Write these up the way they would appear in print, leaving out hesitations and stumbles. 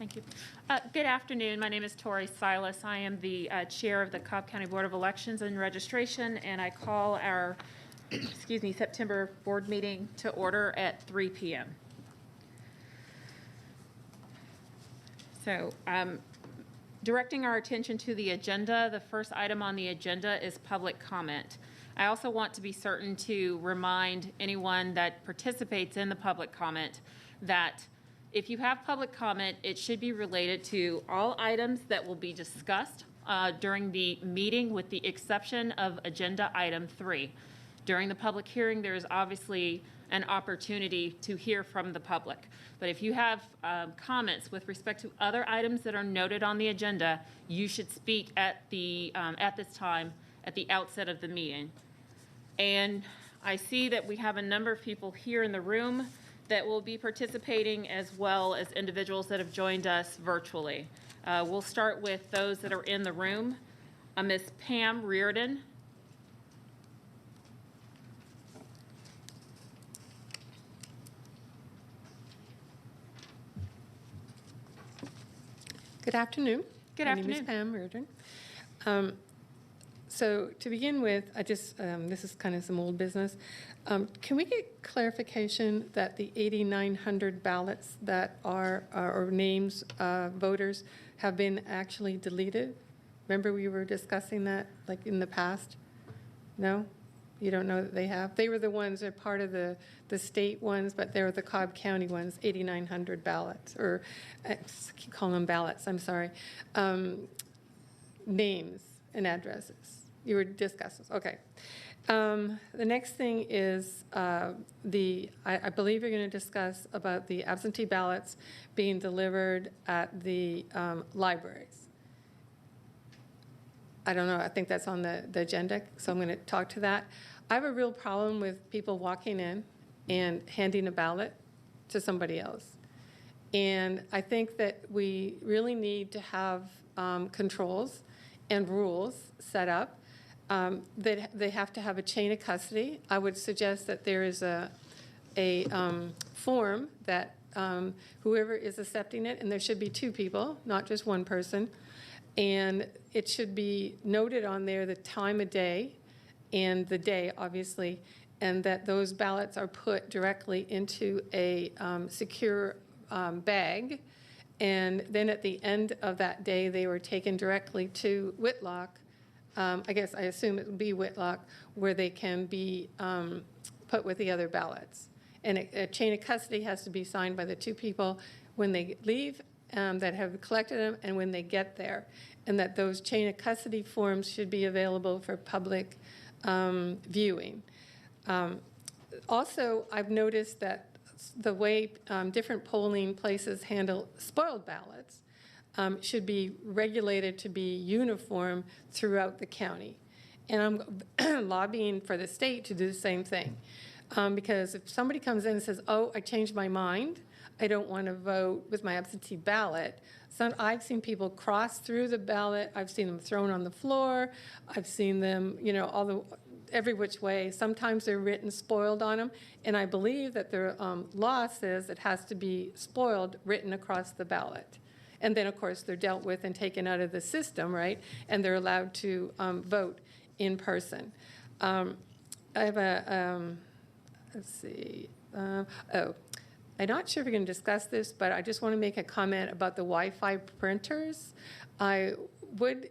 Thank you. Good afternoon. My name is Tori Silas. I am the chair of the Cobb County Board of Elections and Registration, and I call our, September board meeting to order at 3 p.m. So, directing our attention to the agenda, the first item on the agenda is public comment. I also want to be certain to remind anyone that participates in the public comment that if you have public comment, it should be related to all items that will be discussed during the meeting, with the exception of agenda item 3. During the public hearing, there is obviously an opportunity to hear from the public. But if you have comments with respect to other items that are noted on the agenda, you should speak at this time at the outset of the meeting. And I see that we have a number of people here in the room that will be participating, as well as individuals that have joined us virtually. We'll start with those that are in the room. Ms. Pam Reardon. Good afternoon. Good My afternoon. name is Pam Reardon. So to begin with, I just, this is kind of some old business. Can we get clarification that the 8,900 ballots that are, or names, voters, have been actually deleted? Remember we were discussing that like in the past? No? You don't know that they have? They were the ones that are part of the state ones, but they were the Cobb County ones, 8,900 ballots, or I keep calling them ballots, I'm sorry. Names and addresses. You were discussing, okay. The next thing is I believe you're going to discuss about the absentee ballots being delivered at the libraries. I don't know, I think that's on the agenda, so I'm going to talk to that. I have a real problem with people walking in and handing a ballot to somebody else. And I think that we really need to have controls and rules set up. That they have to have a chain of custody. I would suggest that there is a form that whoever is accepting it, and there should be 2 people, not just 1 person, and it should be noted on there the time of day and the day, obviously, and that those ballots are put directly into a secure bag, and then at the end of that day, they were taken directly to Whitlock. I assume it would be Whitlock, where they can be put with the other ballots. And a chain of custody has to be signed by the 2 people when they leave that have collected them and when they get there. And that those chain of custody forms should be available for public viewing. Also, I've noticed that the way different polling places handle spoiled ballots should be regulated to be uniform throughout the county. And I'm lobbying for the state to do the same thing. Because if somebody comes in and says, oh, I changed my mind, I don't want to vote with my absentee ballot. I've seen people cross through the ballot. I've seen them thrown on the floor. I've seen them, every which way. Sometimes they're written spoiled on them. And I believe that the law says it has to be spoiled written across the ballot. And then, of course, they're dealt with and taken out of the system, right? And they're allowed to vote in person. I have a, let's see. I'm not sure if we're going to discuss this, but I just want to make a comment about the Wi-Fi printers. I would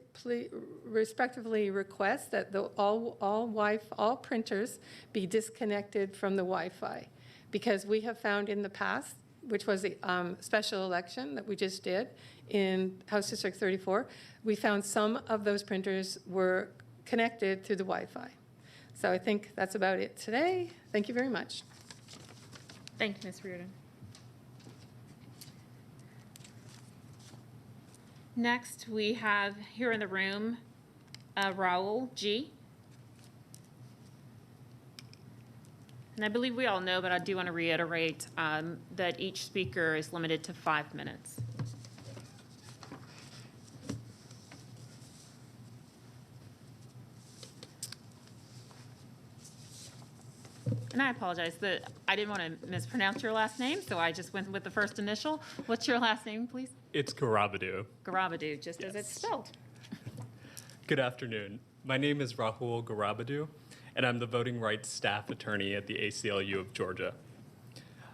respectively request that all printers be disconnected from the Wi-Fi, because we have found in the past, which was the special election that we just did in House District 34, we found some of those printers were connected through the Wi-Fi. So I think that's about it today. Thank you very much. Thank you, Ms. Reardon. Next, we have here in the room Raul G. And I believe we all know, but I do want to reiterate that each speaker is limited to 5 minutes. And I apologize, I didn't want to mispronounce your last name, so I just went with the first initial. What's your last name, please? It's Garabadu. Garabadu, just as it's Yes. spelled. Good afternoon. My name is Rahul Garabadu, and I'm the voting rights staff attorney at the ACLU of Georgia.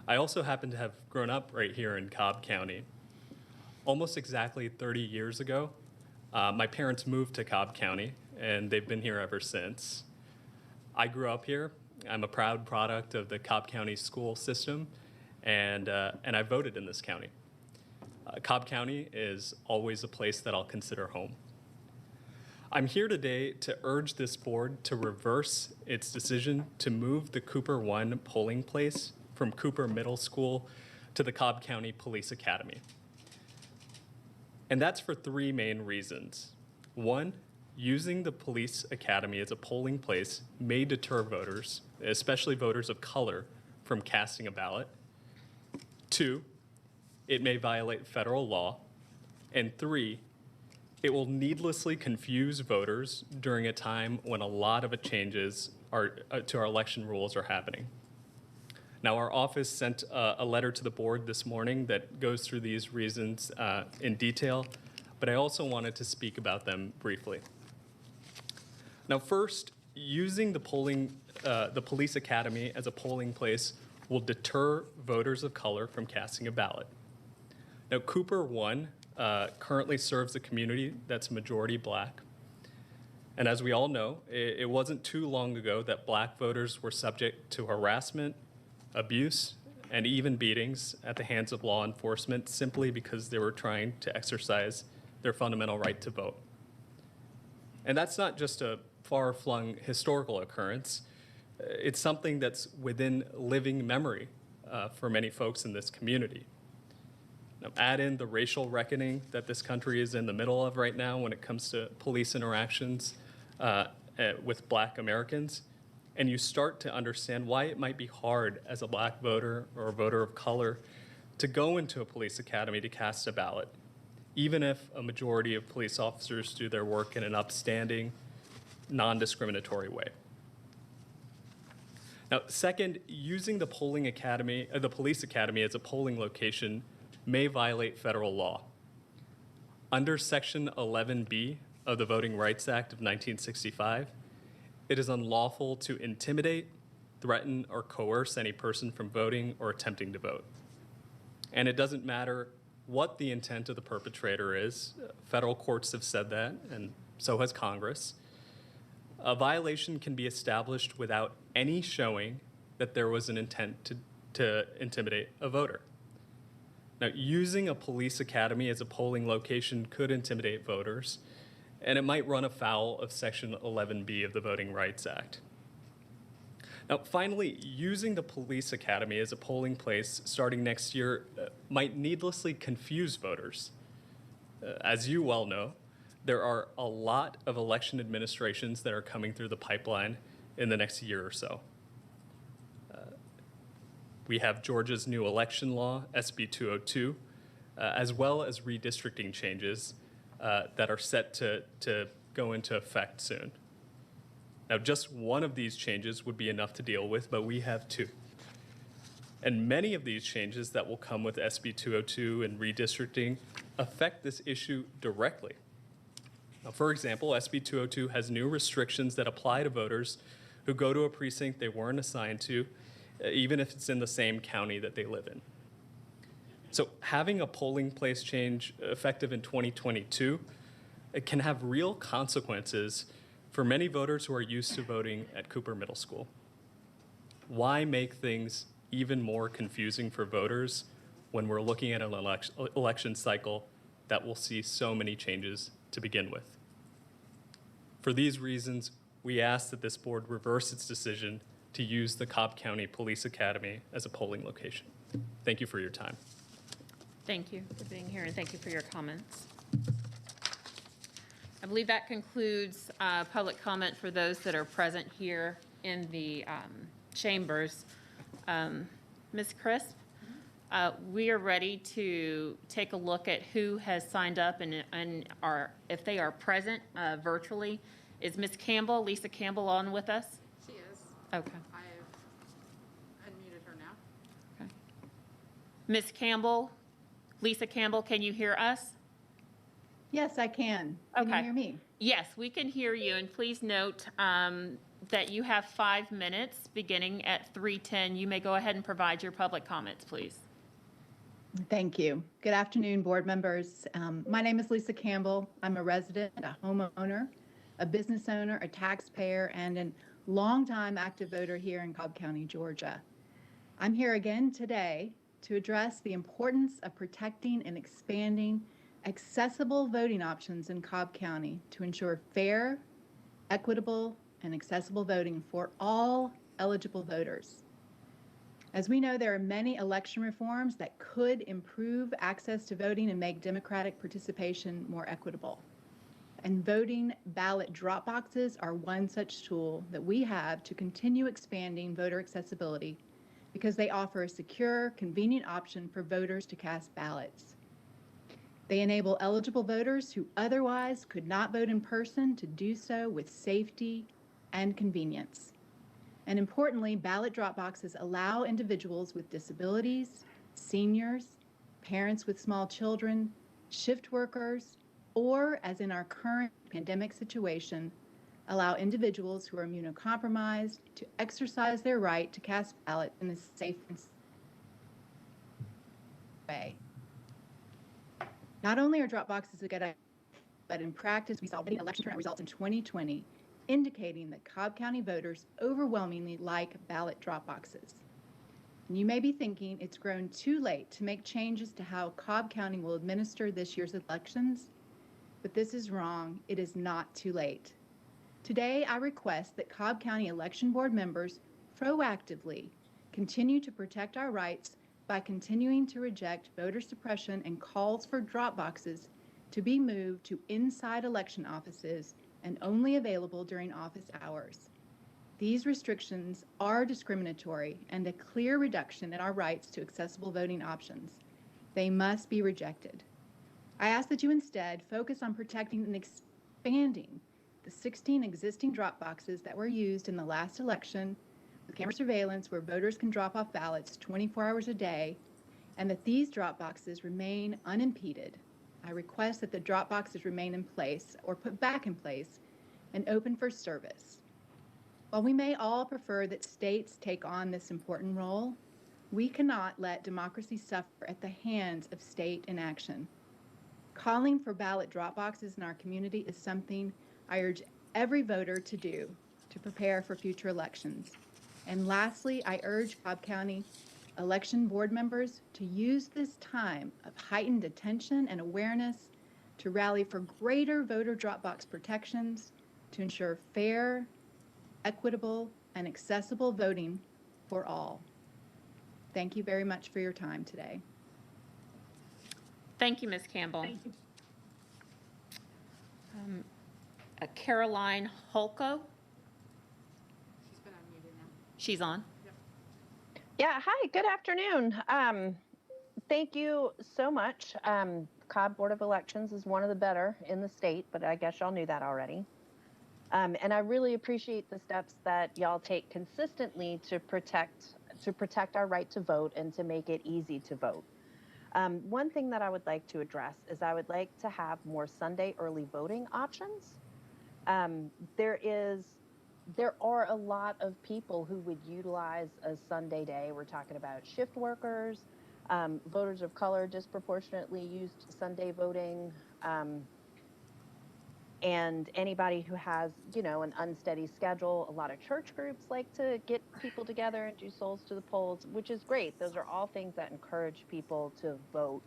I also happen to have grown up right here in Cobb County. Almost exactly 30 years ago, my parents moved to Cobb County, and they've been here ever since. I grew up here. I'm a proud product of the Cobb County school system, and I voted in this county. Cobb County is always a place that I'll consider home. I'm here today to urge this board to reverse its decision to move the Cooper 1 polling place from Cooper Middle School to the Cobb County Police Academy. And that's for three main reasons. One, using the police academy as a polling place may deter voters, especially voters of color, from casting a ballot. Two, it may violate federal law. And three, it will needlessly confuse voters during a time when a lot of changes to our election rules are happening. Now, our office sent a letter to the board this morning that goes through these reasons in detail, but I also wanted to speak about them briefly. Now, first, using the police academy as a polling place will deter voters of color from casting a ballot. Now, Cooper 1 currently serves a community that's majority black. And as we all know, it wasn't too long ago that black voters were subject to harassment, abuse, and even beatings at the hands of law enforcement simply because they were trying to exercise their fundamental right to vote. And that's not just a far-flung historical occurrence. It's something that's within living memory for many folks in this community. Now, add in the racial reckoning that this country is in the middle of right now when it comes to police interactions with black Americans, and you start to understand why it might be hard as a black voter or a voter of color to go into a police academy to cast a ballot, even if a majority of police officers do their work in an upstanding, non-discriminatory way. Now, second, using the police academy as a polling location may violate federal law. Under Section 11B of the Voting Rights Act of 1965, it is unlawful to intimidate, threaten, or coerce any person from voting or attempting to vote. And it doesn't matter what the intent of the perpetrator is. Federal courts have said that, and so has Congress. A violation can be established without any showing that there was an intent to intimidate a voter. Now, using a police academy as a polling location could intimidate voters, and it might run afoul of Section 11B of the Voting Rights Act. Now, finally, using the police academy as a polling place starting next year might needlessly confuse voters. As you well know, there are a lot of election administrations that are coming through the pipeline in the next year or so. We have Georgia's new election law, SB 202, as well as redistricting changes that are set to go into effect soon. Now, just one of these changes would be enough to deal with, but we have two. And many of these changes that will come with SB 202 and redistricting affect this issue directly. Now, for example, SB 202 has new restrictions that apply to voters who go to a precinct they weren't assigned to, even if it's in the same county that they live in. So having a polling place change effective in 2022, it can have real consequences for many voters who are used to voting at Cooper Middle School. Why make things even more confusing for voters when we're looking at an election cycle that will see so many changes to begin with? For these reasons, we ask that this board reverse its decision to use the Cobb County Police Academy as a polling location. Thank you for your time. Thank you for being here, and thank you for your comments. I believe that concludes public comment for those that are present here in the chambers. Ms. Crisp, we are ready to take a look at who has signed up and if they are present virtually. Is Ms. Campbell, Lisa Campbell, on with us? She is. Okay. Ms. Campbell, Lisa Campbell, can you hear us? Yes, I can. Can Okay. you hear me? Yes, we can hear you, and please note that you have 5 minutes beginning at 3:10. You may go ahead and provide your public comments, please. Thank you. Good afternoon, board members. My name is Lisa Campbell. I'm a resident, a homeowner, a business owner, a taxpayer, and a longtime active voter here in Cobb County, Georgia. I'm here again today to address the importance of protecting and expanding accessible voting options in Cobb County to ensure fair, equitable, and accessible voting for all eligible voters. As we know, there are many election reforms that could improve access to voting and make democratic participation more equitable. And voting ballot drop boxes are one such tool that we have to continue expanding voter accessibility because they offer a secure, convenient option for voters to cast ballots. They enable eligible voters who otherwise could not vote in person to do so with safety and convenience. And importantly, ballot drop boxes allow individuals with disabilities, seniors, parents with small children, shift workers, or, as in our current pandemic situation, allow individuals who are immunocompromised to exercise their right to cast ballots in a safe and way. Not only are drop boxes a good idea, but in practice, we saw election turnout results in 2020 indicating that Cobb County voters overwhelmingly like ballot drop boxes. And you may be thinking it's grown too late to make changes to how Cobb County will administer this year's elections, but this is wrong. It is not too late. Today, I request that Cobb County Election Board members proactively continue to protect our rights by continuing to reject voter suppression and calls for drop boxes to be moved to inside election offices and only available during office hours. These restrictions are discriminatory and a clear reduction in our rights to accessible voting options. They must be rejected. I ask that you instead focus on protecting and expanding the 16 existing drop boxes that were used in the last election with camera surveillance where voters can drop off ballots 24 hours a day, and that these drop boxes remain unimpeded. I request that the drop boxes remain in place or put back in place and open for service. While we may all prefer that states take on this important role, we cannot let democracy suffer at the hands of state inaction. Calling for ballot drop boxes in our community is something I urge every voter to do to prepare for future elections. And lastly, I urge Cobb County Election Board members to use this time of heightened attention and awareness to rally for greater voter drop box protections to ensure fair, equitable, and accessible voting for all. Thank you very much for your time today. Thank you, Ms. Campbell. Thank you. Caroline Holko. She's been unmuted now. She's on. Yeah, hi, good afternoon. Thank you so much. Cobb Board of Elections is one of the better in the state, but I guess y'all knew that already. And I really appreciate the steps that y'all take consistently to protect our right to vote and to make it easy to vote. One thing that I would like to address is I would like to have more Sunday early voting options. There are a lot of people who would utilize a Sunday day. We're talking about shift workers, voters of color disproportionately used Sunday voting, and anybody who has, an unsteady schedule. A lot of church groups like to get people together and do souls to the polls, which is great. Those are all things that encourage people to vote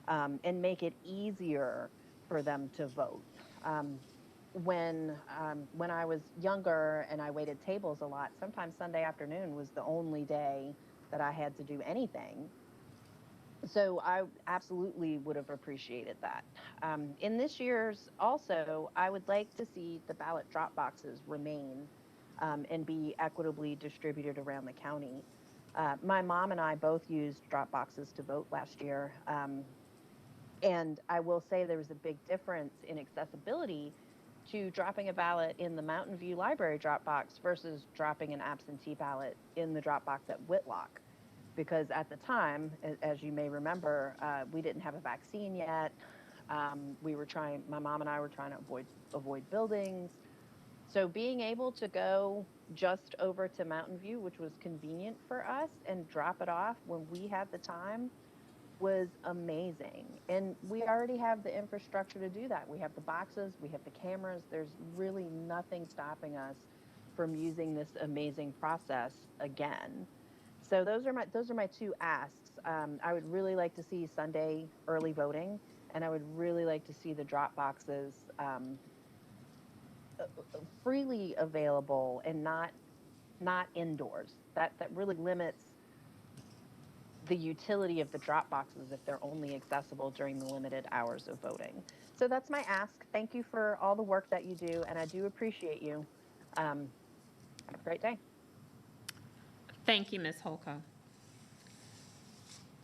and make it easier for them to vote. When I was younger and I waited tables a lot, sometimes Sunday afternoon was the only day that I had to do anything. So I absolutely would have appreciated that. In this year's also, I would like to see the ballot drop boxes remain and be equitably distributed around the county. My mom and I both used drop boxes to vote last year. And I will say there was a big difference in accessibility to dropping a ballot in the Mountain View Library drop box versus dropping an absentee ballot in the drop box at Whitlock. because at the time, as you may remember, we didn't have a vaccine yet. My mom and I were trying to avoid buildings. So being able to go just over to Mountain View, which was convenient for us, and drop it off when we had the time was amazing. And we already have the infrastructure to do that. We have the boxes, we have the cameras. There's really nothing stopping us from using this amazing process again. So those are my two asks. I would really like to see Sunday early voting, and I would really like to see the drop boxes freely available and not indoors. That really limits the utility of the drop boxes if they're only accessible during the limited hours of voting. So that's my ask. Thank you for all the work that you do, and I do appreciate you. Have a great day. Thank you, Ms. Holko.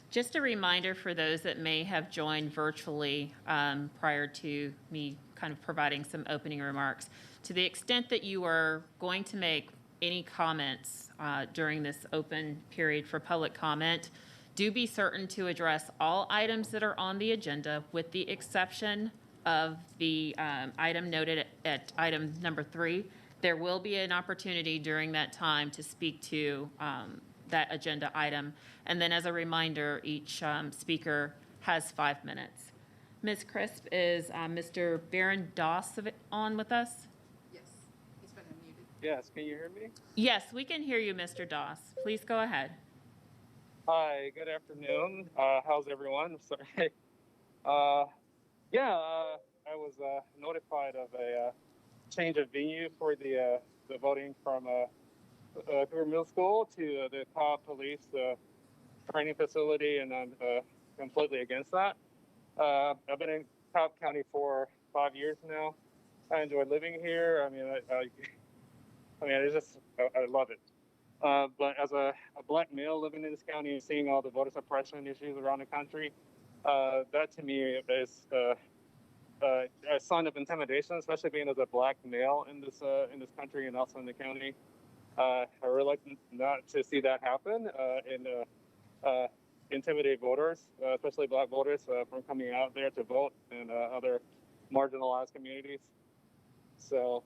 Just a reminder for those that may have joined virtually prior to me kind of providing some opening remarks. To the extent that you are going to make any comments during this open period for public comment, do be certain to address all items that are on the agenda with the exception of the item noted at item number 3. There will be an opportunity during that time to speak to that agenda item. And then as a reminder, each speaker has 5 minutes. Ms. Crisp, is Mr. Baron Doss on with us? Yes, he's been unmuted. Yes, can you hear me? Yes, we can hear you, Mr. Doss. Please go ahead. Hi, good afternoon. How's everyone? Sorry. I was notified of a change of venue for the voting from Hoover Middle School to the Cobb Police training facility, and I'm completely against that. I've been in Cobb County for 5 years now. I enjoy living here. I mean, it's just I love it. But as a black male living in this county and seeing all the voter suppression issues around the country, that to me is a sign of intimidation, especially being as a black male in this country and also in the county. I really like not to see that happen and intimidate voters, especially black voters, from coming out there to vote in other marginalized communities. So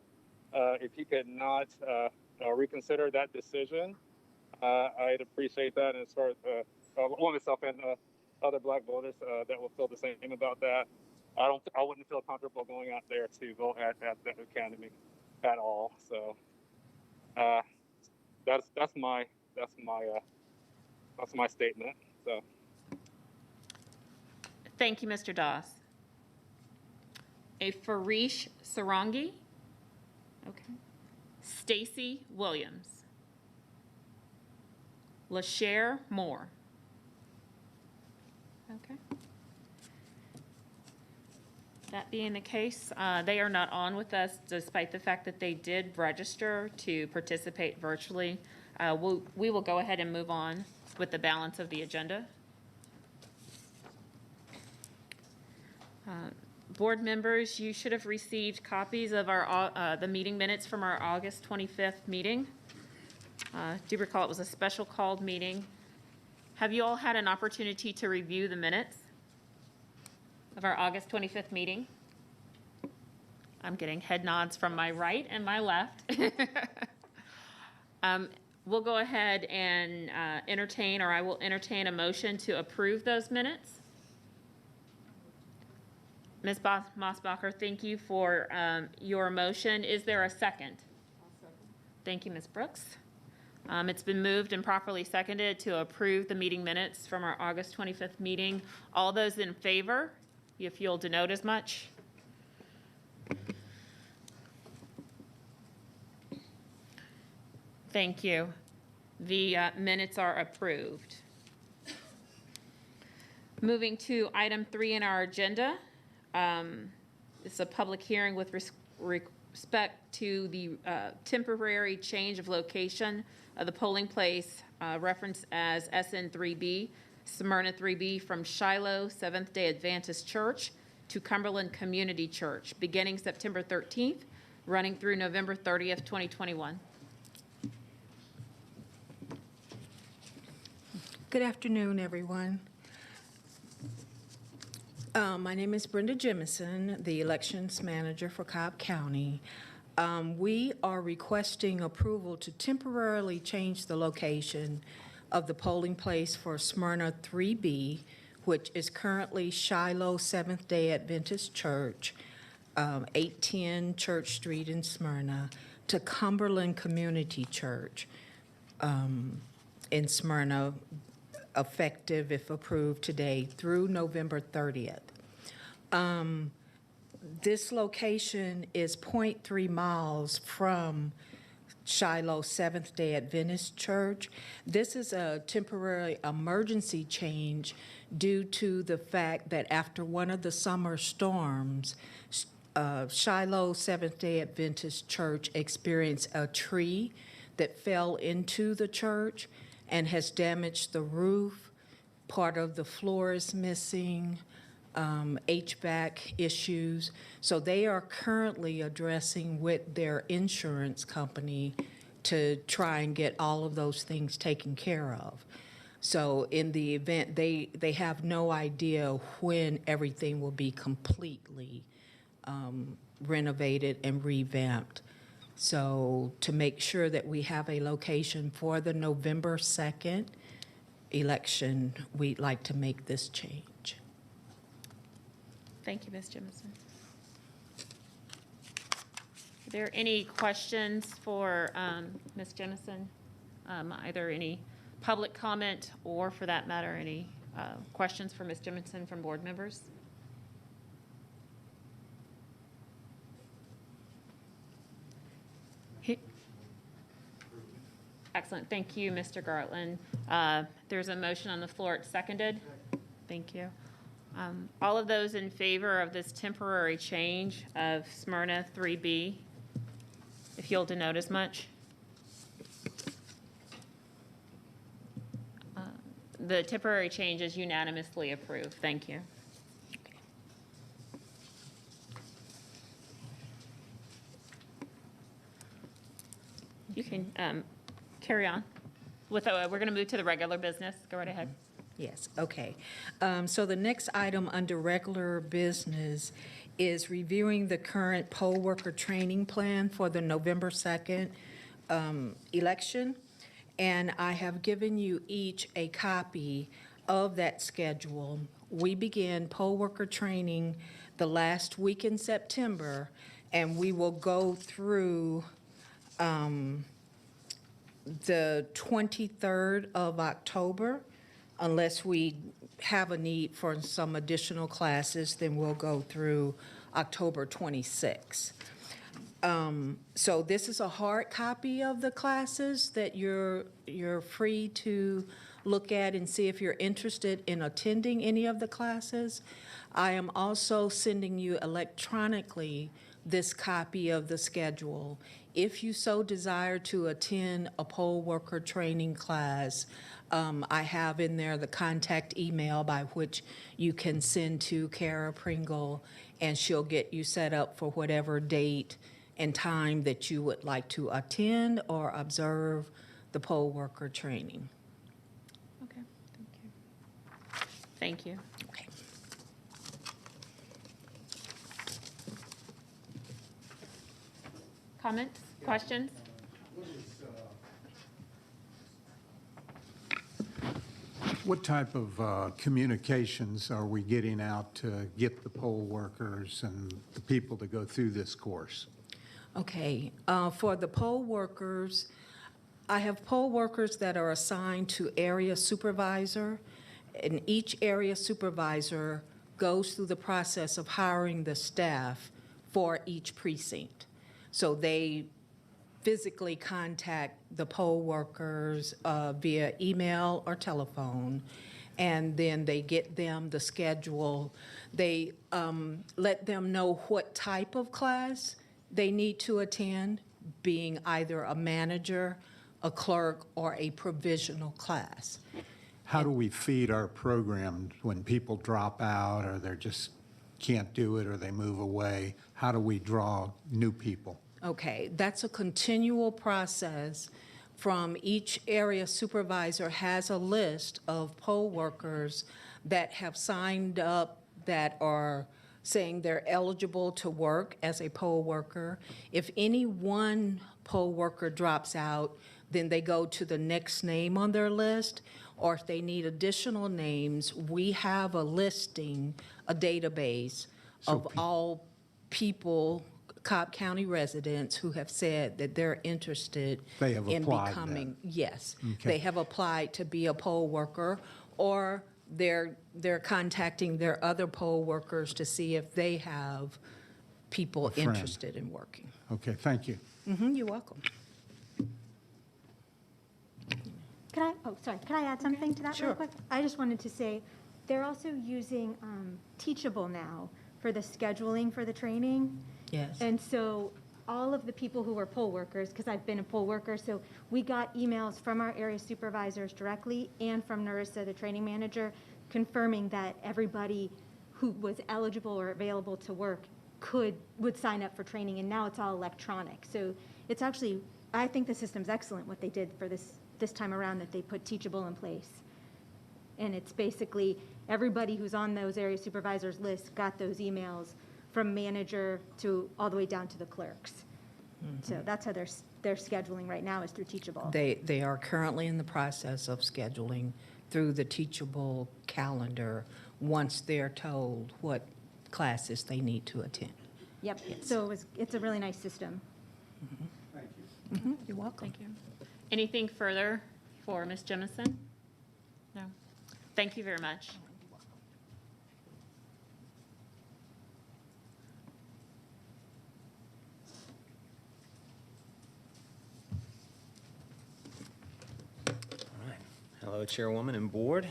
if you could not reconsider that decision, I'd appreciate that. And as far as myself and other black voters that will feel the same about that, I wouldn't feel comfortable going out there to vote at the academy at all. So that's my statement. So Thank you, Mr. Doss. A Farish Sarangi. Okay. Stacy Williams. LaShare Moore. Okay. That being the case, they are not on with us despite the fact that they did register to participate virtually. We will go ahead and move on with the balance of the agenda. Board members, you should have received copies of our the meeting minutes from our August 25th meeting. Do recall it was a special called meeting. Have you all had an opportunity to review the minutes of our August 25th meeting? I'm getting head nods from my right and my left. We'll go ahead and I will entertain a motion to approve those minutes. Ms. Mosbacher, thank you for your motion. Is there a second? I'll second. Thank you, Ms. Brooks. It's been moved and properly seconded to approve the meeting minutes from our August 25th meeting. All those in favor, if you'll denote as much. Thank you. The minutes are approved. Moving to item 3 in our agenda. It's a public hearing with respect to the temporary change of location of the polling place referenced as SN3B, Smyrna 3B, from Shiloh Seventh-day Adventist Church to Cumberland Community Church, beginning September 13th, running through November 30th, 2021. Good afternoon, everyone. My name is Brenda Jemison, the Elections Manager for Cobb County. We are requesting approval to temporarily change the location of the polling place for Smyrna 3B, which is currently Shiloh Seventh-day Adventist Church, 810 Church Street in Smyrna, to Cumberland Community Church in Smyrna, effective, if approved today, through November 30th. This location is 0.3 miles from Shiloh Seventh-day Adventist Church. This is a temporary emergency change due to the fact that after one of the summer storms, Shiloh Seventh-day Adventist Church experienced a tree that fell into the church and has damaged the roof. Part of the floor is missing, HVAC issues. So they are currently addressing with their insurance company to try and get all of those things taken care of. So in the event, they have no idea when everything will be completely renovated and revamped. So to make sure that we have a location for the November 2nd election, we'd like to make this change. Thank you, Ms. Jemison. Are there any questions for Ms. Jemison? Either any public comment or, for that matter, any questions for Ms. Jemison from board members? Excellent. Thank you, Mr. Gartland. There's a motion on the floor. It's seconded. Thank you. All of those in favor of this temporary change of Smyrna 3B, if you'll denote as much. The temporary change is unanimously approved. Thank you. You can carry on. We're going to move to the regular business. Go right ahead. Yes, okay. So the next item under regular business is reviewing the current poll worker training plan for the November 2nd election. And I have given you each a copy of that schedule. We began poll worker training the last week in September, and we will go through the 23rd of October. Unless we have a need for some additional classes, then we'll go through October 26th. So this is a hard copy of the classes that you're free to look at and see if you're interested in attending any of the classes. I am also sending you electronically this copy of the schedule. If you so desire to attend a poll worker training class, I have in there the contact email by which you can send to Kara Pringle, and she'll get you set up for whatever date and time that you would like to attend or observe the poll worker training. Okay, thank you. Thank you. Okay. Comments, questions? What type of communications are we getting out to get the poll workers and the people to go through this course? Okay, for the poll workers, I have poll workers that are assigned to area supervisor, and each area supervisor goes through the process of hiring the staff for each precinct. So they physically contact the poll workers via email or telephone, and then they get them the schedule. They let them know what type of class they need to attend, being either a manager, a clerk, or a provisional class. How do we feed our program when people drop out or they just can't do it or they move away? How do we draw new people? Okay, that's a continual process from each area supervisor has a list of poll workers that have signed up that are saying they're eligible to work as a poll worker. If any one poll worker drops out, then they go to the next name on their list, or if they need additional names, we have a listing, a database of all people, Cobb County residents who have said that they're interested They have in applied becoming, then. yes. Okay. They have applied to be a poll worker, or they're contacting their other poll workers to see if they have people A friend. interested in working. Okay, thank you. You're welcome. Could I add something to that Sure. real quick? I just wanted to say, they're also using Teachable now for the scheduling for the training. Yes. And so all of the people who were poll workers, because I've been a poll worker, so we got emails from our area supervisors directly and from Narissa, the training manager, confirming that everybody who was eligible or available to work would sign up for training, and now it's all electronic. So it's actually, I think the system's excellent, what they did for this time around, that they put Teachable in place. And it's basically everybody who's on those area supervisors lists got those emails from manager to all the way down to the clerks. So that's how they're scheduling right now, is through Teachable. They are currently in the process of scheduling through the Teachable calendar once they're told what classes they need to attend. Yep, so it's a really nice system. You're welcome. Thank you. Anything further for Ms. Jemison? No? Thank you very much. All right. Hello, Chairwoman and Board.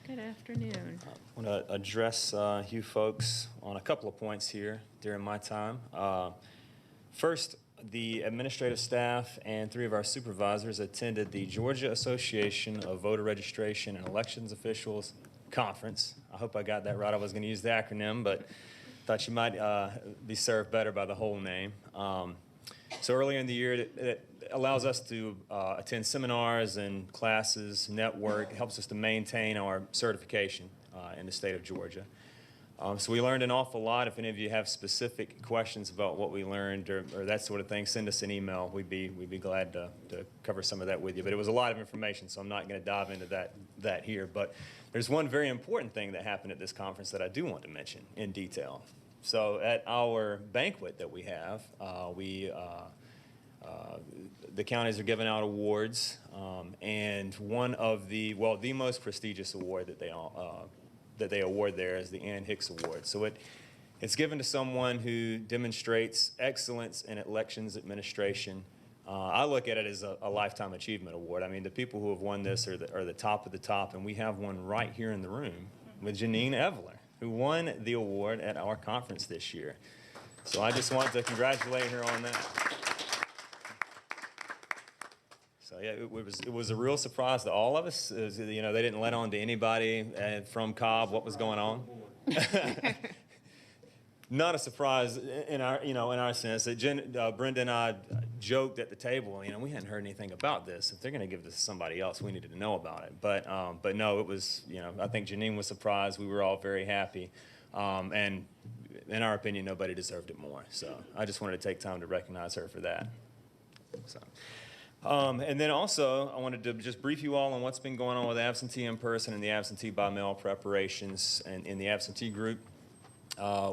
Good afternoon. I want to address you folks on a couple of points here during my time. First, the administrative staff and 3 of our supervisors attended the Georgia Association of Voter Registration and Elections Officials Conference. I hope I got that right. I was going to use the acronym, but thought you might be served better by the whole name. So earlier in the year, it allows us to attend seminars and classes, network, helps us to maintain our certification in the state of Georgia. So we learned an awful lot. If any of you have specific questions about what we learned or that sort of thing, send us an email. We'd be glad to cover some of that with you. But it was a lot of information, so I'm not going to dive into that here. But there's one very important thing that happened at this conference that I do want to mention in detail. So at our banquet that we have, the counties are giving out awards, and one of the most prestigious award that they award there is the Hicks Award. So it's given to someone who demonstrates excellence in elections administration. I look at it as a lifetime achievement award. I mean, the people who have won this are the top of the top, and we have one right here in the room with Janine Eveler, who won the award at our conference this year. So I just want to congratulate her on that. So yeah, it was a real surprise to all of us. They didn't let on to anybody from Cobb what was going on. Not a surprise in our sense that Brenda and I joked at the table. We hadn't heard anything about this. If they're going to give this to somebody else, we needed to know about it. But no, it was. I think Janine was surprised. We were all very happy, and in our opinion, nobody deserved it more. So I just wanted to take time to recognize her for that. So. And then also, I wanted to just brief you all on what's been going on with absentee in person and the absentee by mail preparations and in the absentee group.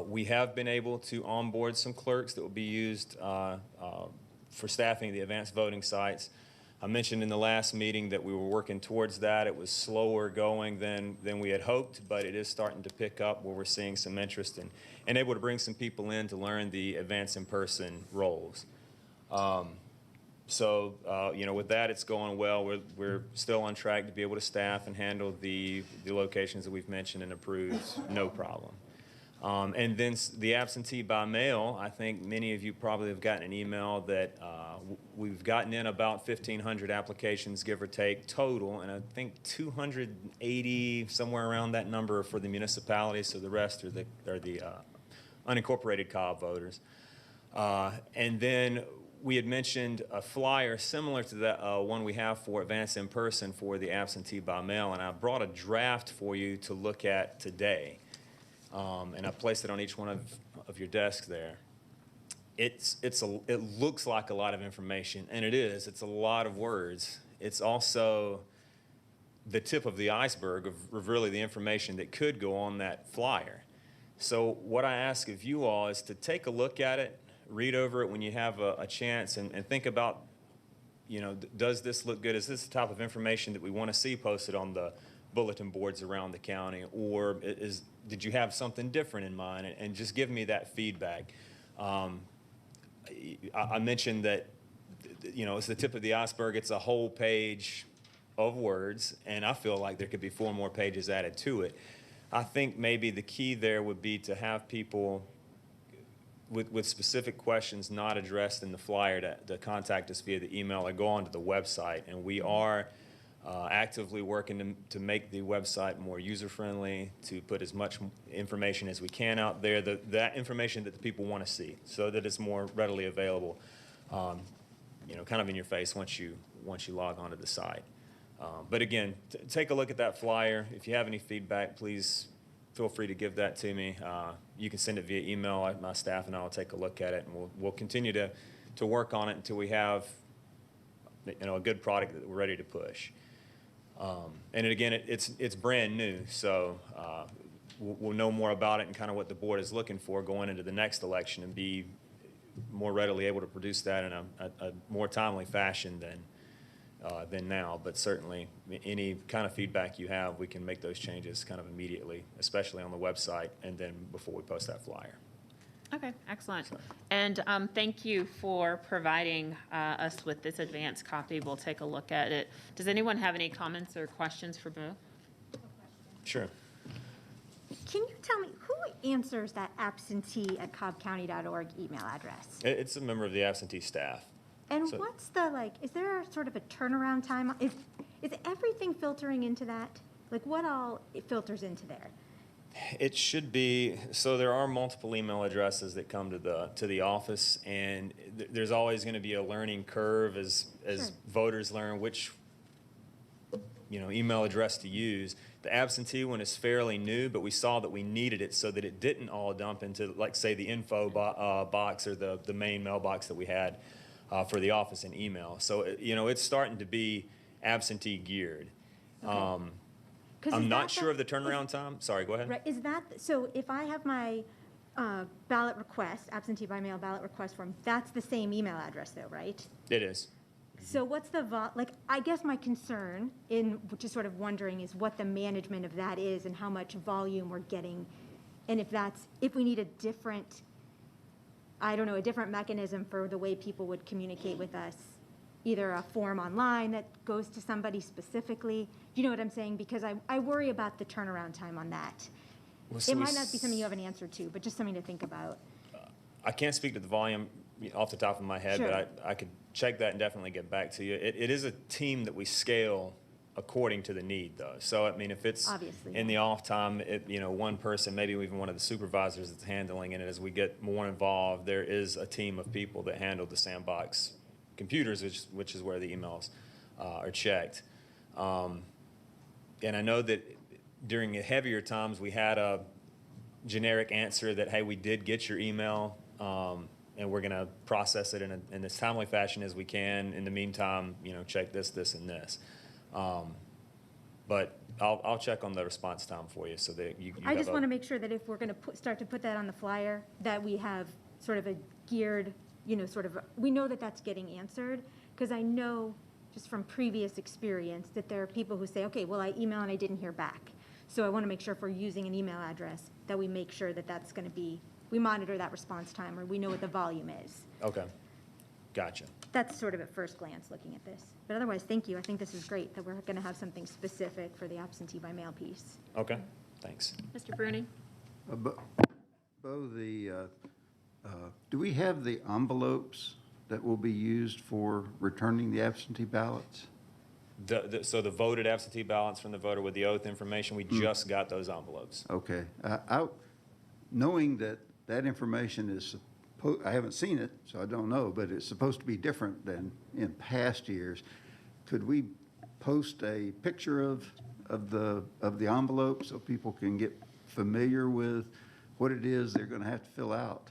We have been able to onboard some clerks that will be used for staffing the advanced voting sites. I mentioned in the last meeting that we were working towards that. It was slower going than we had hoped, but it is starting to pick up where we're seeing some interest and able to bring some people in to learn the advanced in-person roles. So, with that, it's going well. We're still on track to be able to staff and handle the locations that we've mentioned and approved, no problem. And then the absentee by mail, I think many of you probably have gotten an email that we've gotten in about 1,500 applications, give or take, total, and I think 280, somewhere around that number for the municipalities, so the rest are the unincorporated Cobb voters. And then we had mentioned a flyer similar to that one we have for Advance in Person for the absentee by mail, and I brought a draft for you to look at today, and I placed it on each one of your desks there. It looks like a lot of information, and it is. It's a lot of words. It's also the tip of the iceberg of really the information that could go on that flyer. So what I ask of you all is to take a look at it, read over it when you have a chance, and think about, you know, does this look good? Is this the type of information that we want to see posted on the bulletin boards around the county? Or did you have something different in mind? And just give me that feedback. I mentioned that, you know, it's the tip of the iceberg. It's a whole page of words, and I feel like there could be 4 more pages added to it. I think maybe the key there would be to have people with specific questions not addressed in the flyer to contact us via the email or go onto the website. And we are actively working to make the website more user-friendly, to put as much information as we can out there, that information that the people want to see, so that it's more readily available, you know, kind of in your face once you log onto the site. But again, take a look at that flyer. If you have any feedback, please feel free to give that to me. You can send it via email. My staff and I will take a look at it, and we'll continue to work on it until we have, you know, a good product that we're ready to push. And again, it's brand new, so we'll know more about it and kind of what the board is looking for going into the next election, and be more readily able to produce that in a more timely fashion than now. But certainly, any kind of feedback you have, we can make those changes kind of immediately, especially on the website, and then before we post that flyer. Okay, excellent. And thank you for providing us with this advanced copy. We'll take a look at it. Does anyone have any comments or questions for Bo? Sure. Can you tell me who answers that absentee@cobbcounty.org email address? It's a member of the absentee staff. And So- what's the, like, is there a sort of a turnaround time? Is everything filtering into that? Like, what all it filters into there? It should be, so there are multiple email addresses that come to the office, and there's always going to be a learning curve as Sure. voters learn which, you know, email address to use. The absentee one is fairly new, but we saw that we needed it so that it didn't all dump into, like, say, the info box or the main mailbox that we had for the office and email. So, you know, it's starting to be absentee geared. Okay. 'Cause I'm is not that sure of the turnaround time. Sorry, go ahead. Right, is that, so if I have my ballot request, absentee by mail ballot request form, that's the same email address though, right? It is. So what's the, like, I guess my concern in, just sort of wondering, is what the management of that is and how much volume we're getting. And if we need a different, I don't know, a different mechanism for the way people would communicate with us, either a form online that goes to somebody specifically. Do you know what I'm saying? Because I worry about the turnaround time on that. Well, so It we might not be something you have an answer to, but just something to think about. I can't speak to the volume off the top of my head, Sure. but I could check that and definitely get back to you. It is a team that we scale according to the need, though. So, I mean, if it's Obviously, in the off time, you know, one person, maybe even one of the supervisors that's handling it, as we get more involved, there is a team of people that handle the sandbox computers, which is where the emails are checked. And I know that during the heavier times, we had a generic answer that, hey, we did get your email, and we're going to process it in as timely fashion as we can. In the meantime, you know, check this, this, and this. But I'll check on the response time for you so that you I just want to make sure that if we're going to start to put that on the flyer, that we have sort of a geared, you know, sort of, we know that that's getting answered, because I know just from previous experience that there are people who say, okay, well, I emailed and I didn't hear back. So I want to make sure if we're using an email address that we make sure that that's going to be, we monitor that response time, or we know what the volume is. Okay. Gotcha. That's sort of at first glance looking at this. But otherwise, thank you. I think this is great that we're going to have something specific for the absentee by mail piece. Okay. Thanks. Mr. Bruni? Bo, do we have the envelopes that will be used for returning the absentee ballots? So the voted absentee ballots from the voter with the oath information, we just got those envelopes. Okay. Knowing that that information is I haven't seen it, so I don't know, but it's supposed to be different than in past years. Could we post a picture of the envelope so people can get familiar with what it is they're going to have to fill out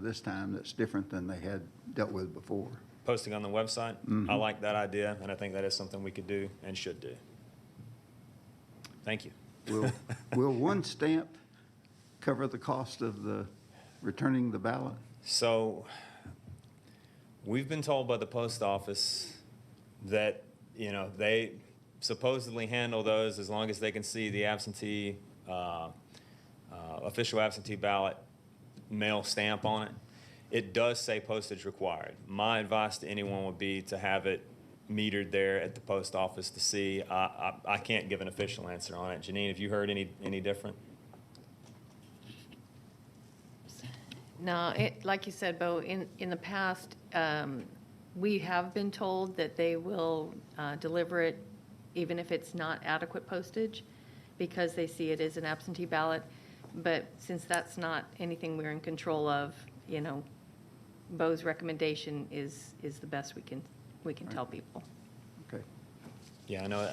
this time that's different than they had dealt with before? Posting on the website, I like that idea, and I think that is something we could do and should do. Thank you. Will one stamp cover the cost of the returning the ballot? So we've been told by the post office that, they supposedly handle those as long as they can see the absentee, official absentee ballot mail stamp on it. It does say postage required. My advice to anyone would be to have it metered there at the post office to see. I can't give an official answer on it. Janine, have you heard any different? No, like you said, Bo, in the past, we have been told that they will deliver it even if it's not adequate postage because they see it as an absentee ballot. But since that's not anything we're in control of, Bo's recommendation is the best we can tell people. Okay. Yeah, I know.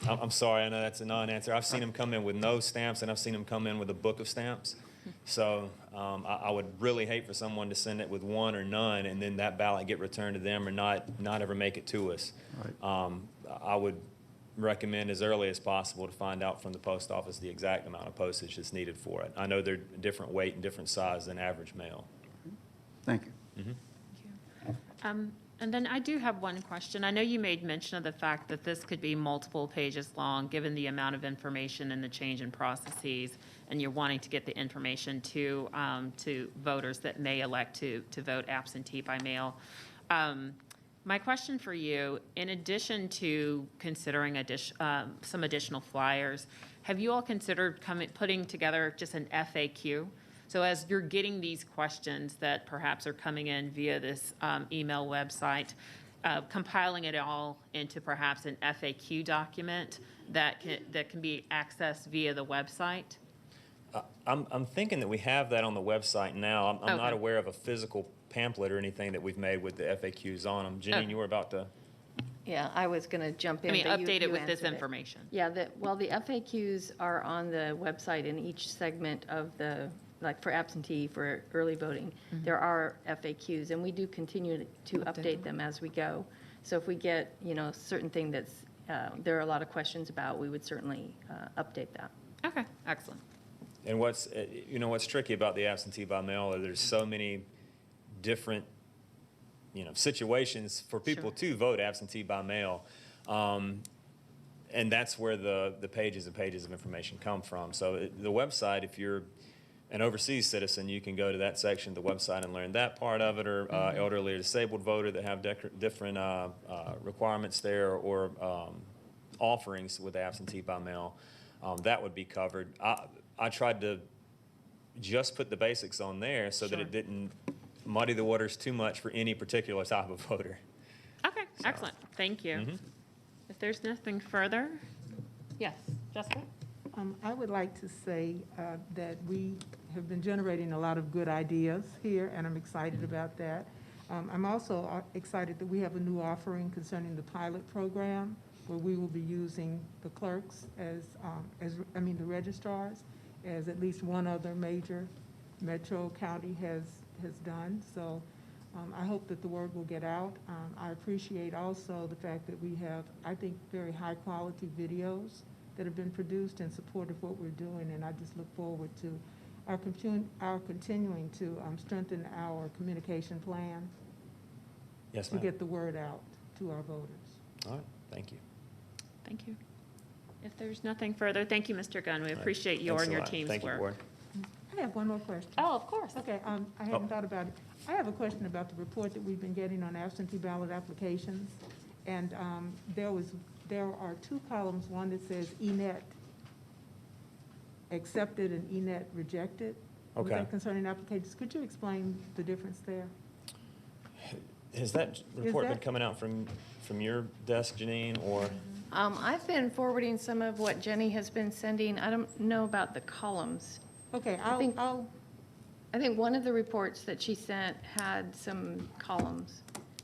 I'm sorry. I know that's a non-answer. I've seen them come in with no stamps, and I've seen them come in with a book of stamps. So I would really hate for someone to send it with one or none, and then that ballot get returned to them or not ever make it to us. Right. I would recommend as early as possible to find out from the post office the exact amount of postage that's needed for it. I know they're different weight and different size than average mail. Thank you. Mm-hmm. And then I do have one question. I know you made mention of the fact that this could be multiple pages long, given the amount of information and the change in processes, and you're wanting to get the information to voters that may elect to vote absentee by mail. My question for you, in addition to considering some additional flyers, have you all considered putting together just an FAQ? So as you're getting these questions that perhaps are coming in via this email website, compiling it all into perhaps an FAQ document that can be accessed via the website? I'm thinking that we have that on the website now. I'm not Okay. aware of a physical pamphlet or anything that we've made with the FAQs on them. Janine, Okay. you were about to... Yeah, I was going to jump in. I mean, but update it you with this answered it. information. Yeah, the FAQs are on the website in each segment of like for absentee, for early voting, there are FAQs, and we do continue to update them as we go. So if we get, a certain thing that's, there are a lot of questions about, we would certainly update that. Okay, excellent. And what's tricky about the absentee by mail is there's so many different, situations for people to vote absentee by mail. And that's where the pages and pages of information come from. So the website, if you're an overseas citizen, you can go to that section of the website and learn that part of it, or elderly or disabled voter that have different requirements there, or offerings with absentee by mail. That would be covered. I tried to just put the basics on there so that it didn't muddy the waters too much for any particular type of voter. Okay, excellent. Thank you. If there's nothing further, yes, Jessica? I would like to say that we have been generating a lot of good ideas here, and I'm excited about that. I'm also excited that we have a new offering concerning the pilot program, where we will be using the clerks the registrars, as at least one other major metro county has done. So I hope that the word will get out. I appreciate also the fact that we have, I think, very high-quality videos that have been produced in support of what we're doing, and I just look forward to our continuing to strengthen our communication plan Yes, to ma'am. get the word out to our voters. All right, thank you. Thank you. If there's nothing further, thank you, Mr. Gunn. We appreciate your Thanks and a your lot. team's Thank you, work. Board. I have one more question. Oh, of course. Okay, I hadn't thought about it. I have a question about the report that we've been getting on absentee ballot applications. And there are two columns, one that says ENET accepted and ENET rejected. Okay. Was that concerning applications? Could you explain the difference there? Has that report been that- coming out from your desk, Janine, or? I've been forwarding some of what Jenny has been sending. I don't know about the columns. Okay, I think- I think one of the reports that she sent had some columns.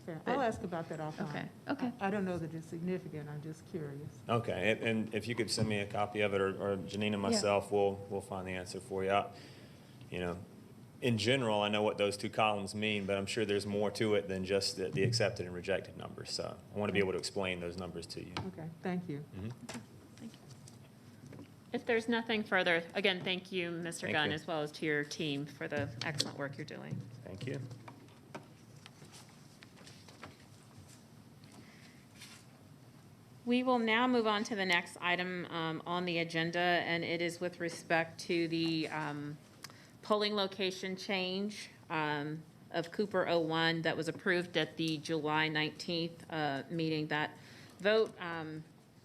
Yeah, I'll ask about that offline. Okay, okay. I don't know that it's significant, I'm just curious. Okay, and if you could send me a copy of it, or Janine and myself, we'll find the answer for you. You know, in general, I know what those two columns mean, but I'm sure there's more to it than just the accepted and rejected numbers. So I want to be able to explain those numbers to you. Okay, thank you. If there's nothing further, again, thank you, Mr. Thank Gunn, you. as well as to your team for the excellent work you're doing. Thank you. We will now move on to the next item on the agenda, and it is with respect to the polling location change of Cooper 01 that was approved at the July 19th meeting. That vote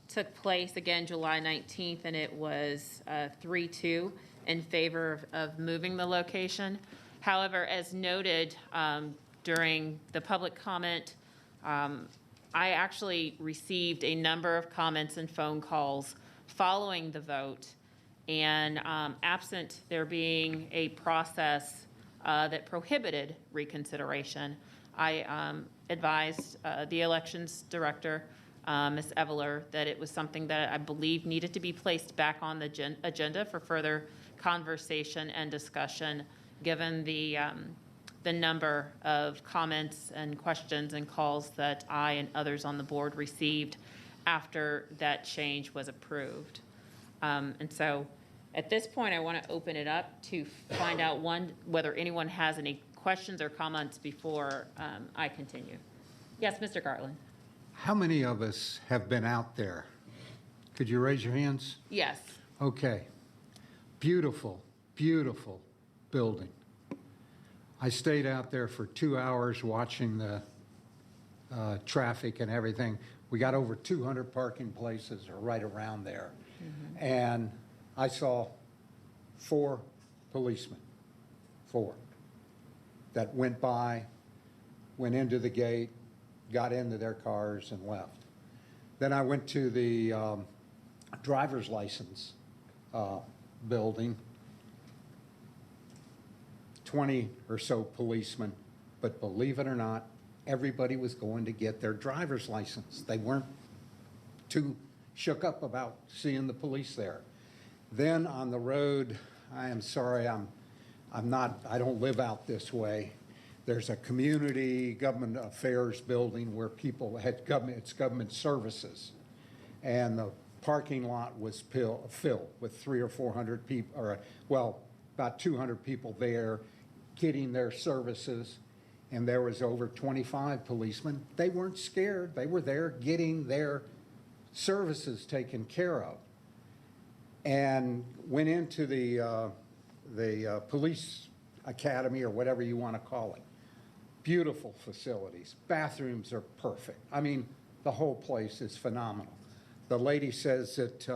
took place, again, July 19th, and it was 3-2 in favor of moving the location. However, as noted during the public comment, I actually received a number of comments and phone calls following the vote, and absent there being a process that prohibited reconsideration, I advised the elections director, Ms. Eveler, that it was something that I believe needed to be placed back on the agenda for further conversation and discussion, given the number of comments and questions and calls that I and others on the board received after that change was approved. And so at this point, I want to open it up to find out, whether anyone has any questions or comments before I continue. Yes, Mr. Garland. How many of us have been out there? Could you raise your hands? Yes. Okay. Beautiful, beautiful building. I stayed out there for 2 hours watching the traffic and everything. We got over 200 parking places or right around there. Mm-hmm. And I saw 4 policemen, 4, that went by, went into the gate, got into their cars and left. Then I went to the driver's license building, 20 or so policemen, but believe it or not, everybody was going to get their driver's license. They weren't too shook up about seeing the police there. Then on the road, I am sorry, I don't live out this way. There's a community government affairs building where people had government services. And the parking lot was filled with 300 or 400 people, or well, about 200 people there getting their services. And there was over 25 policemen. They weren't scared. They were there getting their services taken care of. And went into the police academy, or whatever you want to call it. Beautiful facilities. Bathrooms are perfect. I mean, the whole place is phenomenal. The lady says that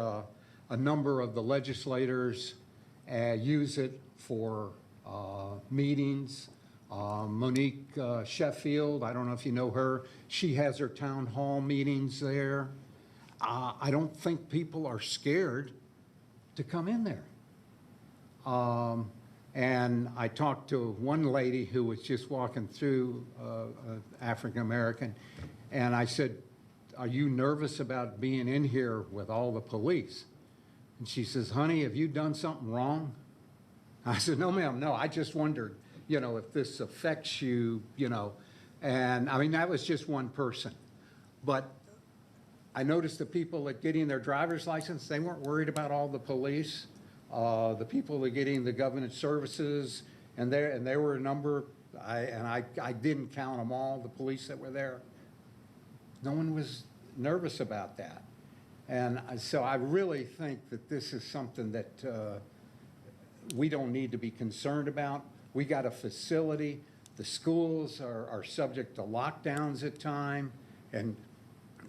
a number of the legislators use it for meetings. Monique Sheffield, I don't know if you know her, she has her town hall meetings there. I don't think people are scared to come in there. And I talked to one lady who was just walking through, African American, and I said, "Are you nervous about being in here with all the police?" And she says, "Honey, have you done something wrong?" I said, "No, ma'am, no, I just wondered, if this affects you, And I mean, that was just one person. But I noticed the people that getting their driver's license, they weren't worried about all the police. The people that getting the government services, and there were a number, I didn't count them all, the police that were there. No one was nervous about that. And so I really think that this is something that we don't need to be concerned about. We got a facility. The schools are subject to lockdowns at time, and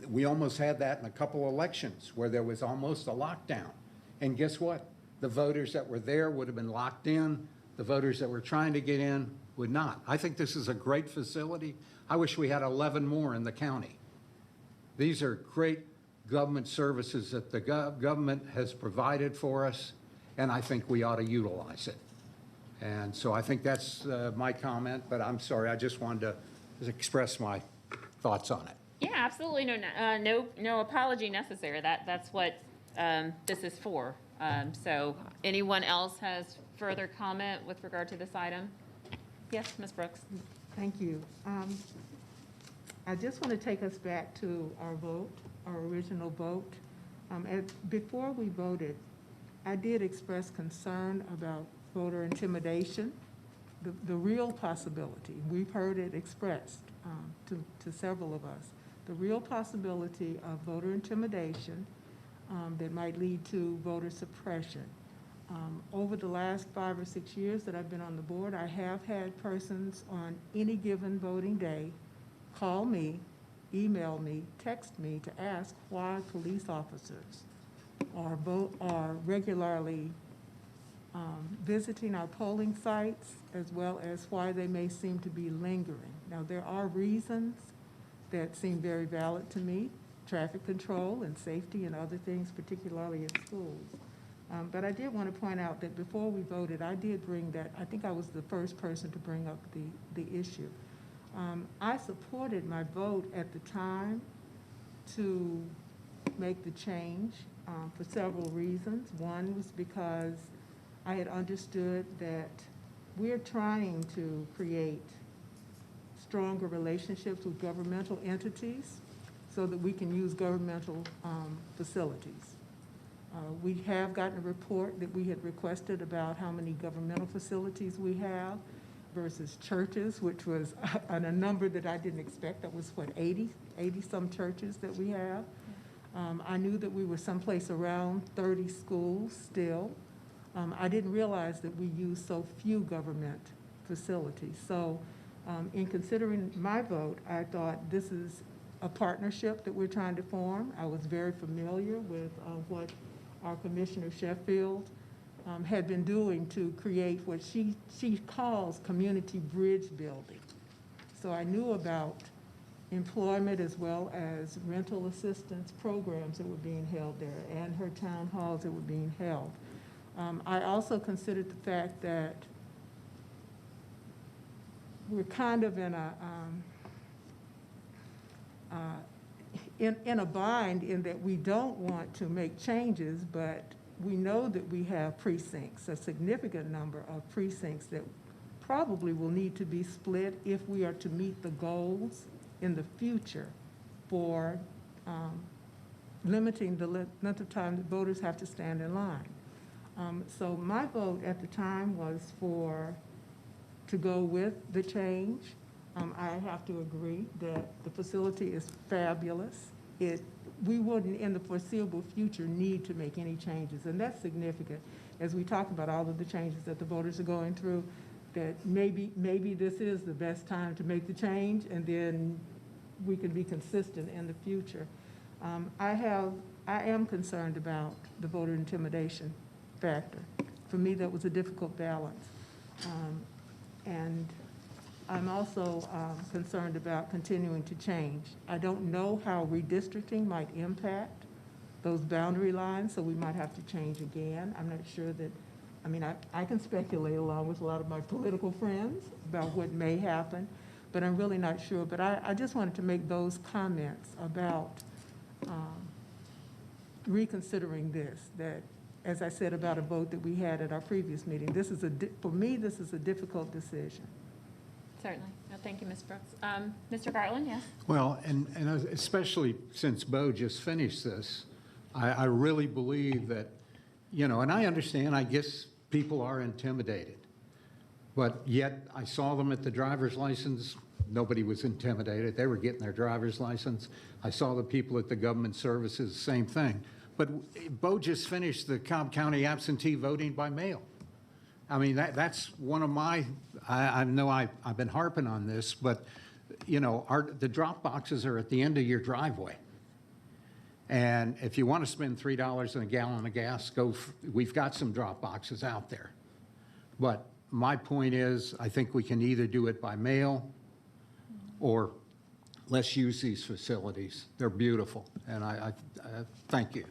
we almost had that in a couple elections where there was almost a lockdown. And guess what? The voters that were there would have been locked in. The voters that were trying to get in would not. I think this is a great facility. I wish we had 11 more in the county. These are great government services that the government has provided for us, and I think we ought to utilize it. And so I think that's my comment, but I'm sorry, I just wanted to express my thoughts on it. Yeah, absolutely, no apology necessary. That's what this is for. So anyone else has further comment with regard to this item? Yes, Ms. Brooks? Thank you. I just want to take us back to our vote, our original vote. Before we voted, I did express concern about voter intimidation, the real possibility. We've heard it expressed to several of us. The real possibility of voter intimidation that might lead to voter suppression. Over the last 5 or 6 years that I've been on the board, I have had persons on any given voting day call me, email me, text me to ask why police officers are regularly visiting our polling sites, as well as why they may seem to be lingering. Now, there are reasons that seem very valid to me, traffic control and safety and other things, particularly in schools. But I did want to point out that before we voted, I did bring that, I think I was the first person to bring up the issue. I supported my vote at the time to make the change for several reasons. One was because I had understood that we're trying to create stronger relationships with governmental entities so that we can use governmental facilities. We have gotten a report that we had requested about how many governmental facilities we have versus churches, which was a number that I didn't expect. That was, what, 80 some churches that we have. I knew that we were someplace around 30 schools still. I didn't realize that we use so few government facilities. So in considering my vote, I thought this is a partnership that we're trying to form. I was very familiar with what our Commissioner Sheffield had been doing to create what she calls community bridge building. So I knew about employment as well as rental assistance programs that were being held there and her town halls that were being held. I also considered the fact that we're kind of in a bind in that we don't want to make changes, but we know that we have precincts, a significant number of precincts that probably will need to be split if we are to meet the goals in the future for limiting the length of time that voters have to stand in line. So my vote at the time was to go with the change. I have to agree that the facility is fabulous. We wouldn't, in the foreseeable future, need to make any changes, and that's significant. As we talk about all of the changes that the voters are going through, that maybe this is the best time to make the change, and then we can be consistent in the future. I am concerned about the voter intimidation factor. For me, that was a difficult balance. And I'm also concerned about continuing to change. I don't know how redistricting might impact those boundary lines, so we might have to change again. I'm not sure that, I mean, I can speculate along with a lot of my political friends about what may happen, but I'm really not sure. But I just wanted to make those comments about reconsidering this, that, as I said about a vote that we had at our previous meeting, for me, this is a difficult decision. Certainly. No, thank you, Ms. Brooks. Mr. Garland, yes? Well, and especially since Bo just finished this, I really believe that, and I understand, I guess people are intimidated. But yet, I saw them at the driver's license. Nobody was intimidated. They were getting their driver's license. I saw the people at the government services, same thing. But Bo just finished the Cobb County absentee voting by mail. I mean, that's one of my, I know I've been harping on this, but, the drop boxes are at the end of your driveway. And if you want to spend $3 on a gallon of gas, we've got some drop boxes out there. But my point is, I think we can either do it by mail or let's use these facilities. They're beautiful, and I thank you.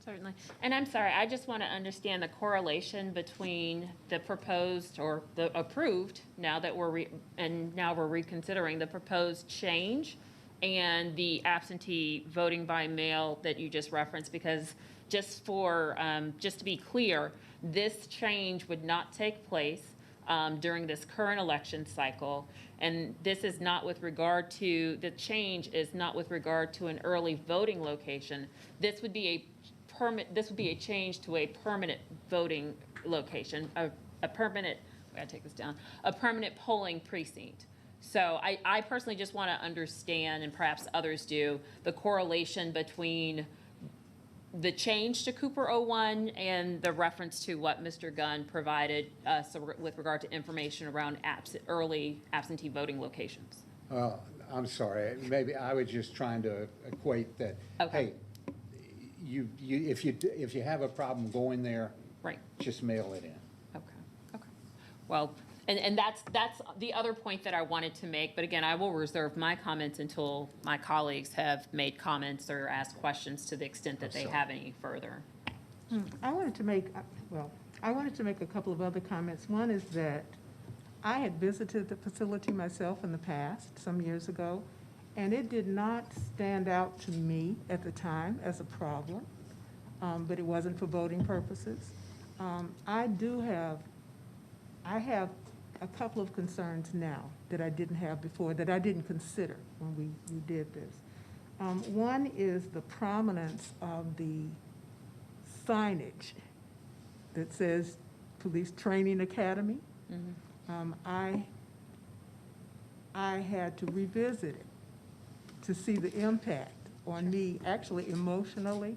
Certainly. And I'm sorry, I just want to understand the correlation between the proposed or the approved, now that now we're reconsidering the proposed change and the absentee voting by mail that you just referenced, because just to be clear, this change would not take place during this current election cycle. And this is not with regard to, the change is not with regard to an early voting location. This would be a change to a permanent voting location, a permanent, I gotta take this down, a permanent polling precinct. So I personally just want to understand, and perhaps others do, the correlation between the change to Cooper 01 and the reference to what Mr. Gunn provided us with regard to information around early absentee voting locations. I'm sorry, maybe I was just trying to equate that, Okay. hey, if you have a problem going there, Right. just mail it in. Okay. Well, and that's the other point that I wanted to make, but again, I will reserve my comments until my colleagues have made comments or asked questions to the extent that they have any further. I wanted to make a couple of other comments. One is that I had visited the facility myself in the past, some years ago, and it did not stand out to me at the time as a problem, but it wasn't for voting purposes. I have a couple of concerns now that I didn't have before, that I didn't consider when we did this. One is the prominence of the signage that says Police Training Academy. I had to revisit it to see the impact on me, actually emotionally,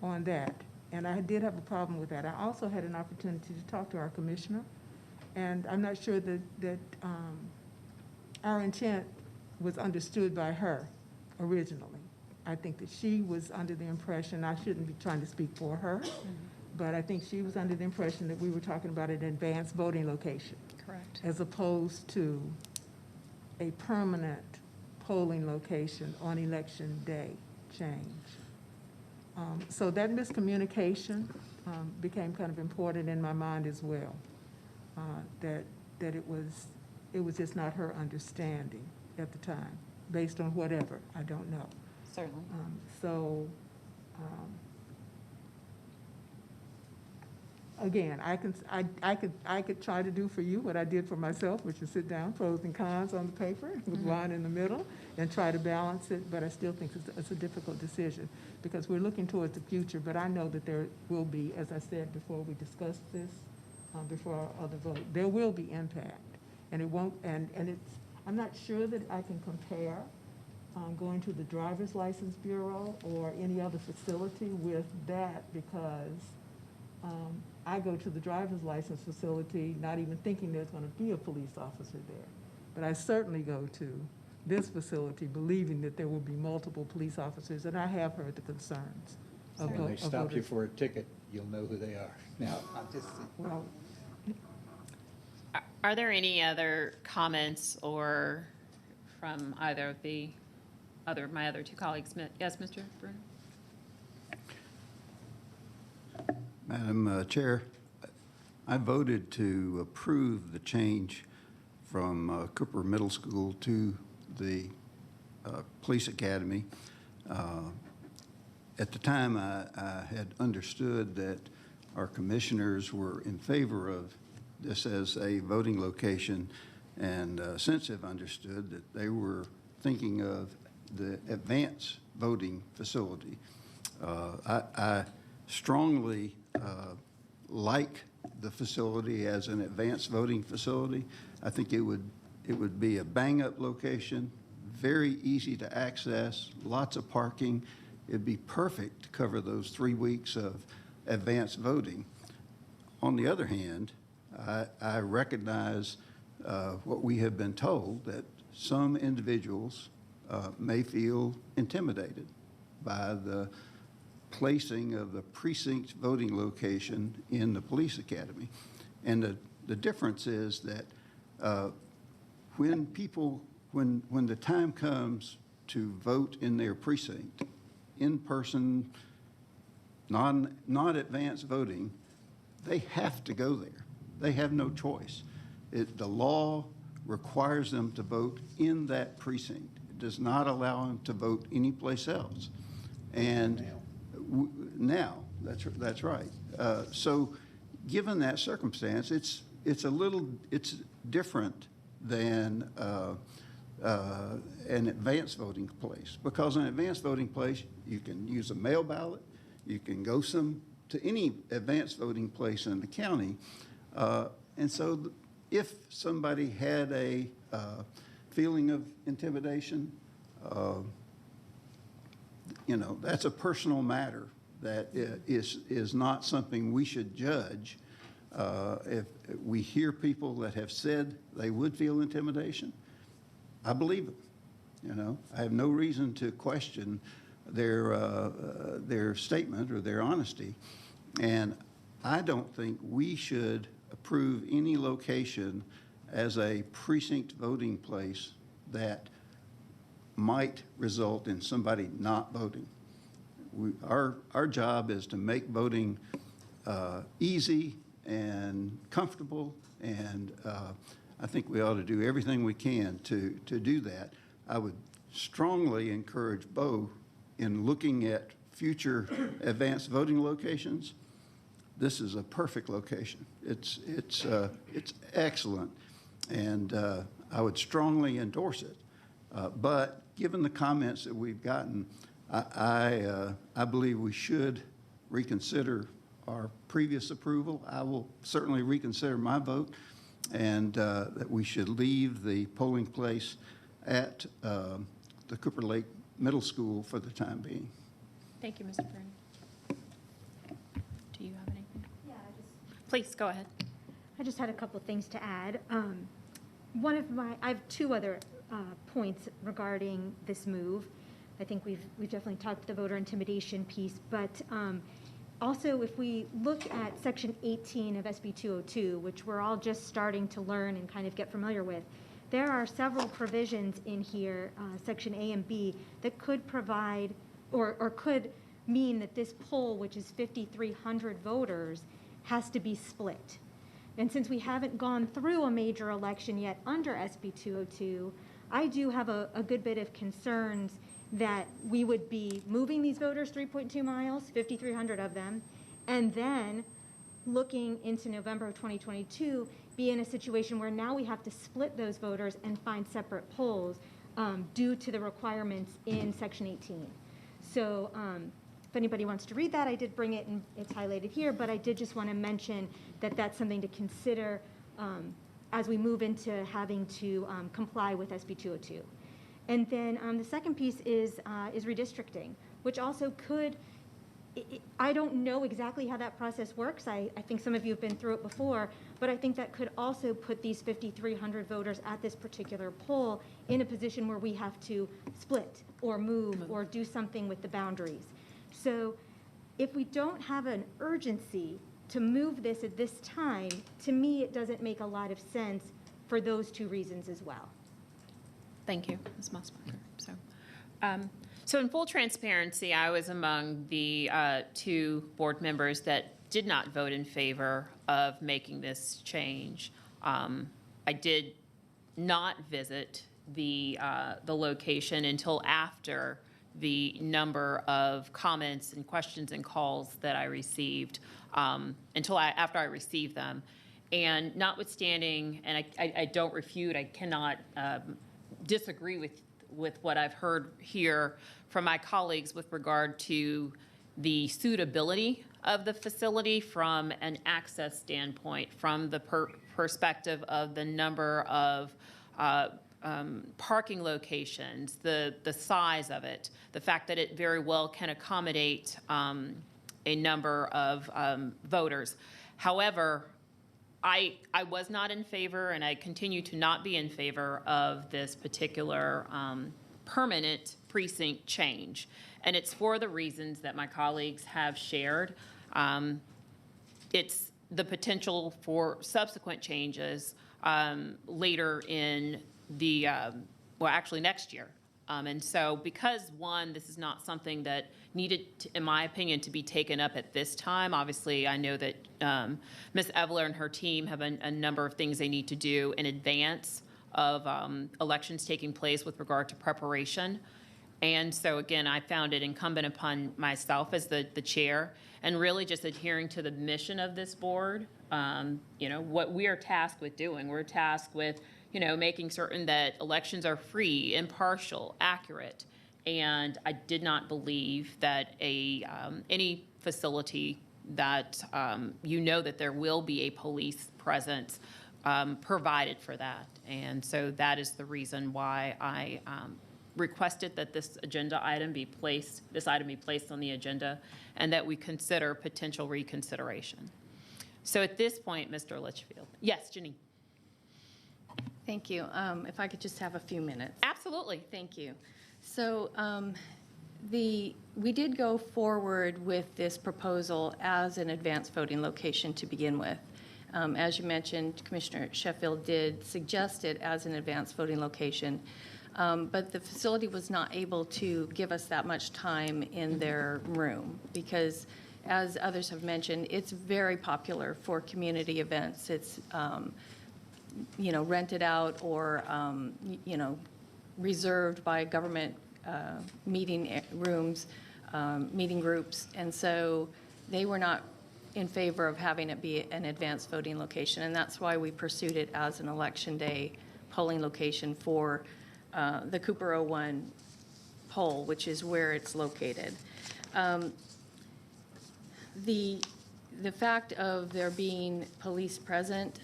on that. And I did have a problem with that. I also had an opportunity to talk to our commissioner, and I'm not sure that our intent was understood by her originally. I think that she was under the impression, I shouldn't be trying to speak for her, but I think she was under the impression that we were talking about an advanced voting location. Correct. As opposed to a permanent polling location on election day change. So that miscommunication became kind of important in my mind as well. That it was just not her understanding at the time, based on whatever, I don't know. Certainly. Again, I could try to do for you what I did for myself, which is sit down, pros and cons on the paper, with line in the middle, and try to balance it, but I still think it's a difficult decision, because we're looking towards the future, but I know that there will be, as I said before we discussed this, before our other vote, there will be impact, and it won't, and it's, I'm not sure that I can compare going to the Driver's License Bureau or any other facility with that, because I go to the driver's license facility not even thinking there's going to be a police officer there. But I certainly go to this facility believing that there will be multiple police officers, and I have heard the concerns of When they stop you voters. for a ticket, you'll know who they are. Now, I'm just, Well, Are there any other comments or from either of my other two colleagues? Yes, Mr. Bruno? Madam Chair, I voted to approve the change from Cooper Middle School to the Police Academy. At the time, I had understood that our commissioners were in favor of this as a voting location, and since have understood that they were thinking of the advanced voting facility. I strongly like the facility as an advanced voting facility. I think it would be a bang-up location, very easy to access, lots of parking. It'd be perfect to cover those 3 weeks of advanced voting. On the other hand, I recognize what we have been told, that some individuals may feel intimidated by the placing of the precinct voting location in the police academy. And the difference is that when the time comes to vote in their precinct, in-person not advanced voting, they have to go there. They have no choice. The law requires them to vote in that precinct. It does not allow them to vote anyplace else. And now, that's right. So given that circumstance, it's different than an advanced voting place, because an advanced voting place, you can use a mail ballot, you can go to any advanced voting place in the county, and so if somebody had a feeling of intimidation, that's a personal matter that is not something we should judge. If we hear people that have said they would feel intimidation, I believe them. I have no reason to question their statement or their honesty, and I don't think we should approve any location as a precinct voting place that might result in somebody not voting. Our job is to make voting easy and comfortable, and I think we ought to do everything we can to do that. I would strongly encourage Bo in looking at future advanced voting locations. This is a perfect location. It's excellent, and I would strongly endorse it. But given the comments that we've gotten, I believe we should reconsider our previous approval. I will certainly reconsider my vote, and that we should leave the polling place at the Cooper Lake Middle School for the time being. Thank you, Mr. Byrne. Do you have anything? Yeah, Please, go ahead. I just had a couple things to add. I have two other points regarding this move. I think we've definitely talked the voter intimidation piece, but also if we look at Section 18 of SB 202, which we're all just starting to learn and kind of get familiar with, there are several provisions in here, Section A and B, that could provide or could mean that this poll, which is 5,300 voters, has to be split. And since we haven't gone through a major election yet under SB 202, I do have a good bit of concerns that we would be moving these voters 3.2 miles, 5,300 of them, and then looking into November of 2022, be in a situation where now we have to split those voters and find separate polls due to the requirements in Section 18. So if anybody wants to read that, I did bring it and it's highlighted here, but I did just want to mention that that's something to consider as we move into having to comply with SB 202. And then the second piece is redistricting, which also could, I don't know exactly how that process works. I think some of you have been through it before, but I think that could also put these 5,300 voters at this particular poll in a position where we have to split or move or do something with the boundaries. So if we don't have an urgency to move this at this time, to me, it doesn't make a lot of sense for those two reasons as well. Thank you, Ms. Mossberger. So in full transparency, I was among the two board members that did not vote in favor of making this change. I did not visit the location until after the number of comments and questions and calls that I received, after I received them. And notwithstanding, and I don't refute, I cannot disagree with what I've heard here from my colleagues with regard to the suitability of the facility from an access standpoint, from the perspective of the number of parking locations, the size of it, the fact that it very well can accommodate a number of voters. However, I was not in favor, and I continue to not be in favor of this particular permanent precinct change. And it's for the reasons that my colleagues have shared. It's the potential for subsequent changes later in the, well, actually next year, And so because, one, this is not something that needed, in my opinion, to be taken up at this time. Obviously, I know that Ms. Evler and her team have a number of things they need to do in advance of elections taking place with regard to preparation. And so, again, I found it incumbent upon myself as the chair and really just adhering to the mission of this board. What we are tasked with doing. We're tasked with, making certain that elections are free, impartial, accurate. And I did not believe that any facility that that there will be a police presence provided for that. And so that is the reason why I requested that this item be placed on the agenda and that we consider potential reconsideration. So at this point, Mr. Litchfield. Yes, Janine. Thank you. If I could just have a few minutes. Absolutely. Thank you. So we did go forward with this proposal as an advanced voting location to begin with. As you mentioned, Commissioner Sheffield did suggest it as an advanced voting location, but the facility was not able to give us that much time in their room because, as others have mentioned, it's very popular for community events. It's rented out or reserved by government meeting rooms, meeting groups, and so they were not in favor of having it be an advanced voting location, and that's why we pursued it as an election day polling location for the Cooper 01 poll, which is where it's located. The fact of there being police present,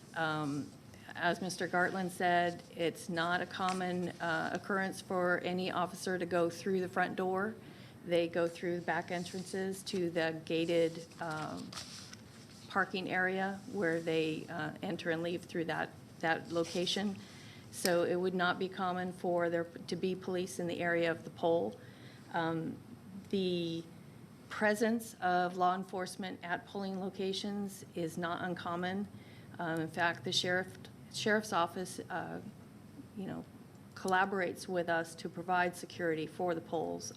as Mr. Gartland said, it's not a common occurrence for any officer to go through the front door. They go through back entrances to the gated parking area where they enter and leave through that location. So it would not be common for there to be police in the area of the poll. The presence of law enforcement at polling locations is not uncommon. In fact, the sheriff's office, collaborates with us to provide security for the polls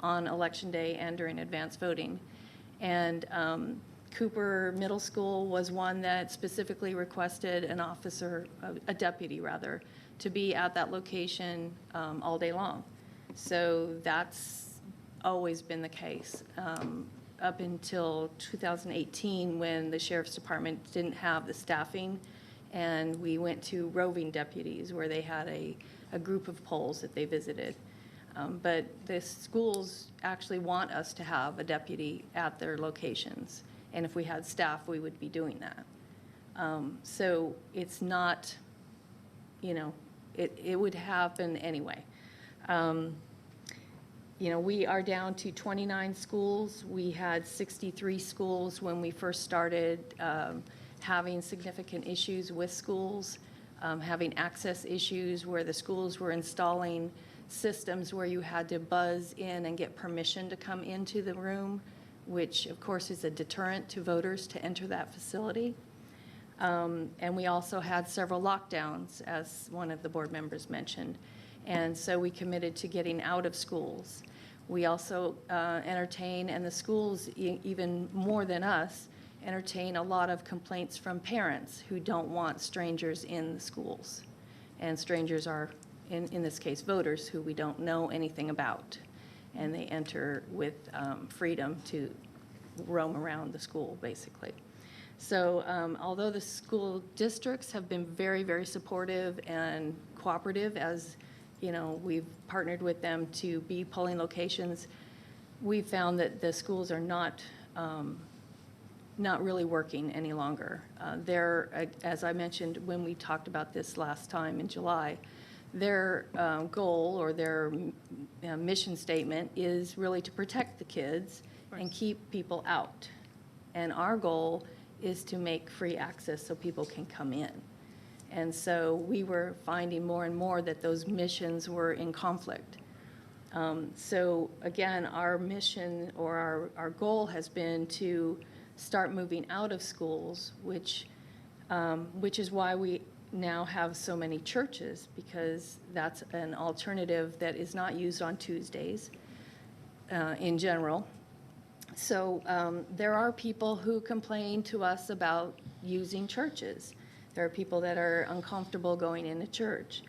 on election day and during advanced voting. And Cooper Middle School was one that specifically requested an officer, a deputy rather, to be at that location all day long. So that's always been the case up until 2018 when the Sheriff's Department didn't have the staffing, and we went to roving deputies where they had a group of polls that they visited. But the schools actually want us to have a deputy at their locations. And if we had staff, we would be doing that. So it's not, it would happen anyway. We are down to 29 schools. We had 63 schools when we first started having significant issues with schools, having access issues where the schools were installing systems where you had to buzz in and get permission to come into the room, which of course is a deterrent to voters to enter that facility. And we also had several lockdowns, as one of the board members mentioned. And so we committed to getting out of schools. We also entertain, and the schools even more than us, entertain a lot of complaints from parents who don't want strangers in the schools. And strangers are, in this case, voters who we don't know anything about. And they enter with freedom to roam around the school, basically. So although the school districts have been very, very supportive and cooperative, as we've partnered with them to be polling locations, we found that the schools are not really working any longer. As I mentioned when we talked about this last time in July, their goal or their mission statement is really to protect the kids and keep people out. And our goal is to make free access so people can come in. And so we were finding more and more that those missions were in conflict. So again, our mission or our goal has been to start moving out of schools, which is why we now have so many churches, because that's an alternative that is not used on Tuesdays in general. So there are people who complain to us about using churches. There are people that are uncomfortable going into church.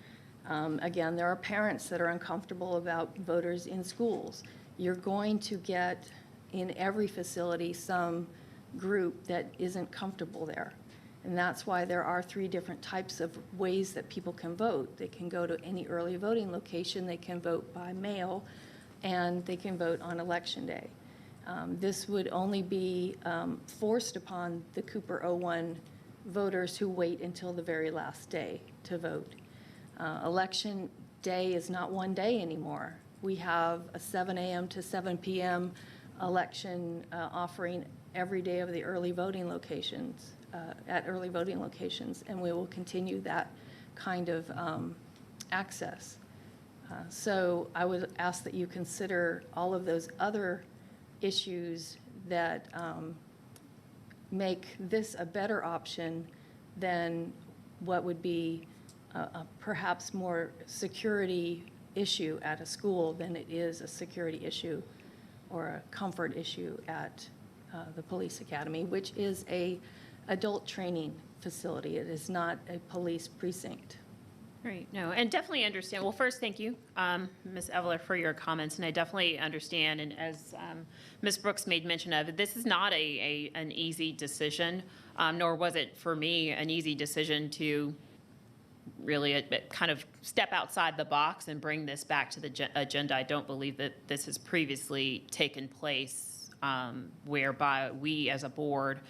Again, there are parents that are uncomfortable about voters in schools. You're going to get in every facility some group that isn't comfortable there. And that's why there are 3 different types of ways that people can vote. They can go to any early voting location, they can vote by mail, and they can vote on Election Day. This would only be forced upon the Cooper 01 voters who wait until the very last day to vote. Election Day is not one day anymore. We have a 7 a.m. to 7 p.m. election offering every day of the early voting locations, at early voting locations, and we will continue that kind of access. So I would ask that you consider all of those other issues that make this a better option than what would be a perhaps more security issue at a school than it is a security issue or a comfort issue at the police academy, which is a adult training facility. It is not a police precinct. Right, no, and definitely understand. Well, first, thank you, Ms. Eveler, for your comments, and I definitely understand, and as Ms. Brooks made mention of, this is not an easy decision, nor was it for me an easy decision to really kind of step outside the box and bring this back to the agenda. I don't believe that this has previously taken place whereby we as a board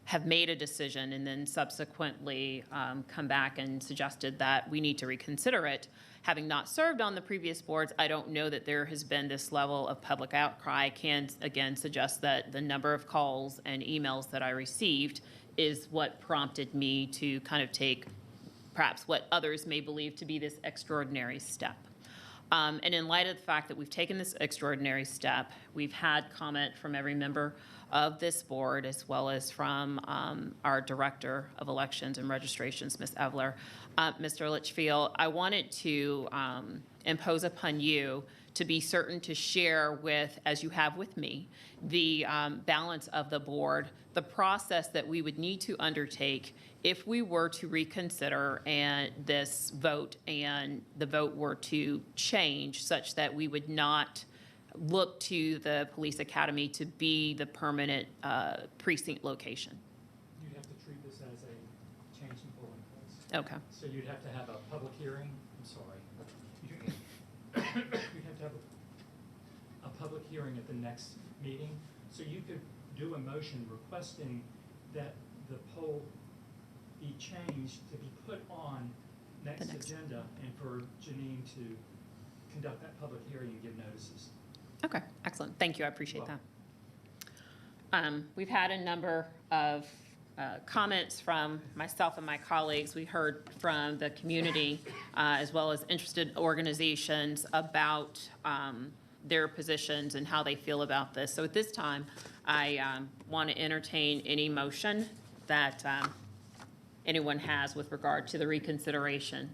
have made a decision and then subsequently come back and suggested that we need to reconsider it. Having not served on the previous boards, I don't know that there has been this level of public outcry. I can, again, suggest that the number of calls and emails that I received is what prompted me to kind of take perhaps what others may believe to be this extraordinary step. And in light of the fact that we've taken this extraordinary step, we've had comment from every member of this board, as well as from our Director of Elections and Registrations, Ms. Eveler. Mr. Litchfield, I wanted to impose upon you to be certain to share with, as you have with me, the balance of the board, the process that we would need to undertake if we were to reconsider this vote and the vote were to change such that we would not look to the police academy to be the permanent precinct location. You'd have to treat this as a change in polling place. Okay. So you'd have to have a public hearing, I'm sorry. You'd have to have a public hearing at the next meeting. So you could do a motion requesting that the poll be changed to be put on next agenda and for Janine to conduct that public hearing and give notices. Okay, excellent. Thank you. I appreciate that. We've had a number of comments from myself and my colleagues. We heard from the community as well as interested organizations about their positions and how they feel about this. So at this time, I want to entertain any motion that anyone has with regard to the reconsideration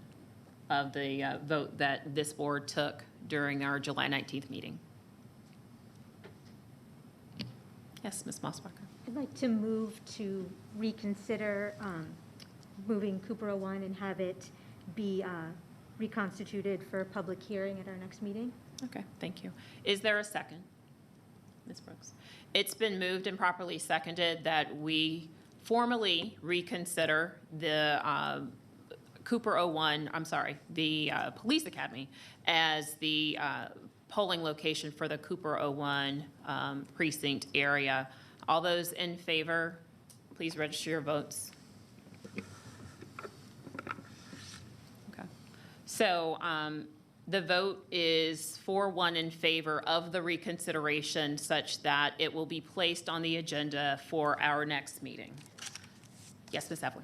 of the vote that this board took during our July 19th meeting. Yes, Ms. Mossbacher. I'd like to move to reconsider moving Cooper 01 and have it be reconstituted for a public hearing at our next meeting. Okay, thank you. Is there a second? Ms. Brooks. It's been moved and properly seconded that we formally reconsider the Cooper 01, I'm sorry, the Police Academy as the polling location for the Cooper 01 precinct area. All those in favor, please register your votes. Okay. So the vote is 4-1 in favor of the reconsideration such that it will be placed on the agenda for our next meeting. Yes, Ms. Eveler.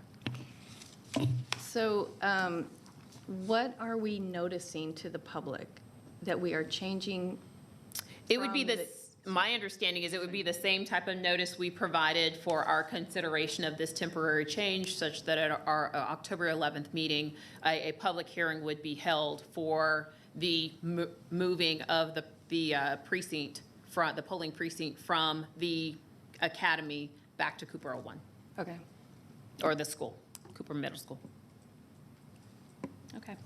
So what are we noticing to the public? That we are changing? It would be from the my understanding is it would be the same type of notice we provided for our consideration of this temporary change, such that at our October 11th meeting, a public hearing would be held for the moving of the precinct, from the polling precinct from the academy back to Cooper 01, Okay. or the school, Cooper Middle School. Okay.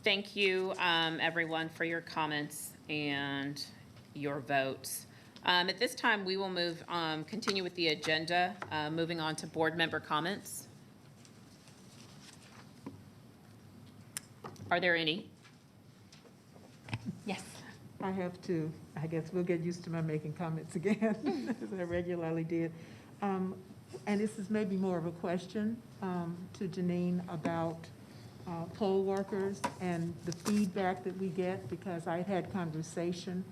Thank you, everyone, for your comments and your votes. At this time, we will continue with the agenda, moving on to board member comments. Are there any? Yes. I have to, I guess we'll get used to my making comments again, as I regularly did. And this is maybe more of a question to Janine about poll workers and the feedback that we get, because I had conversation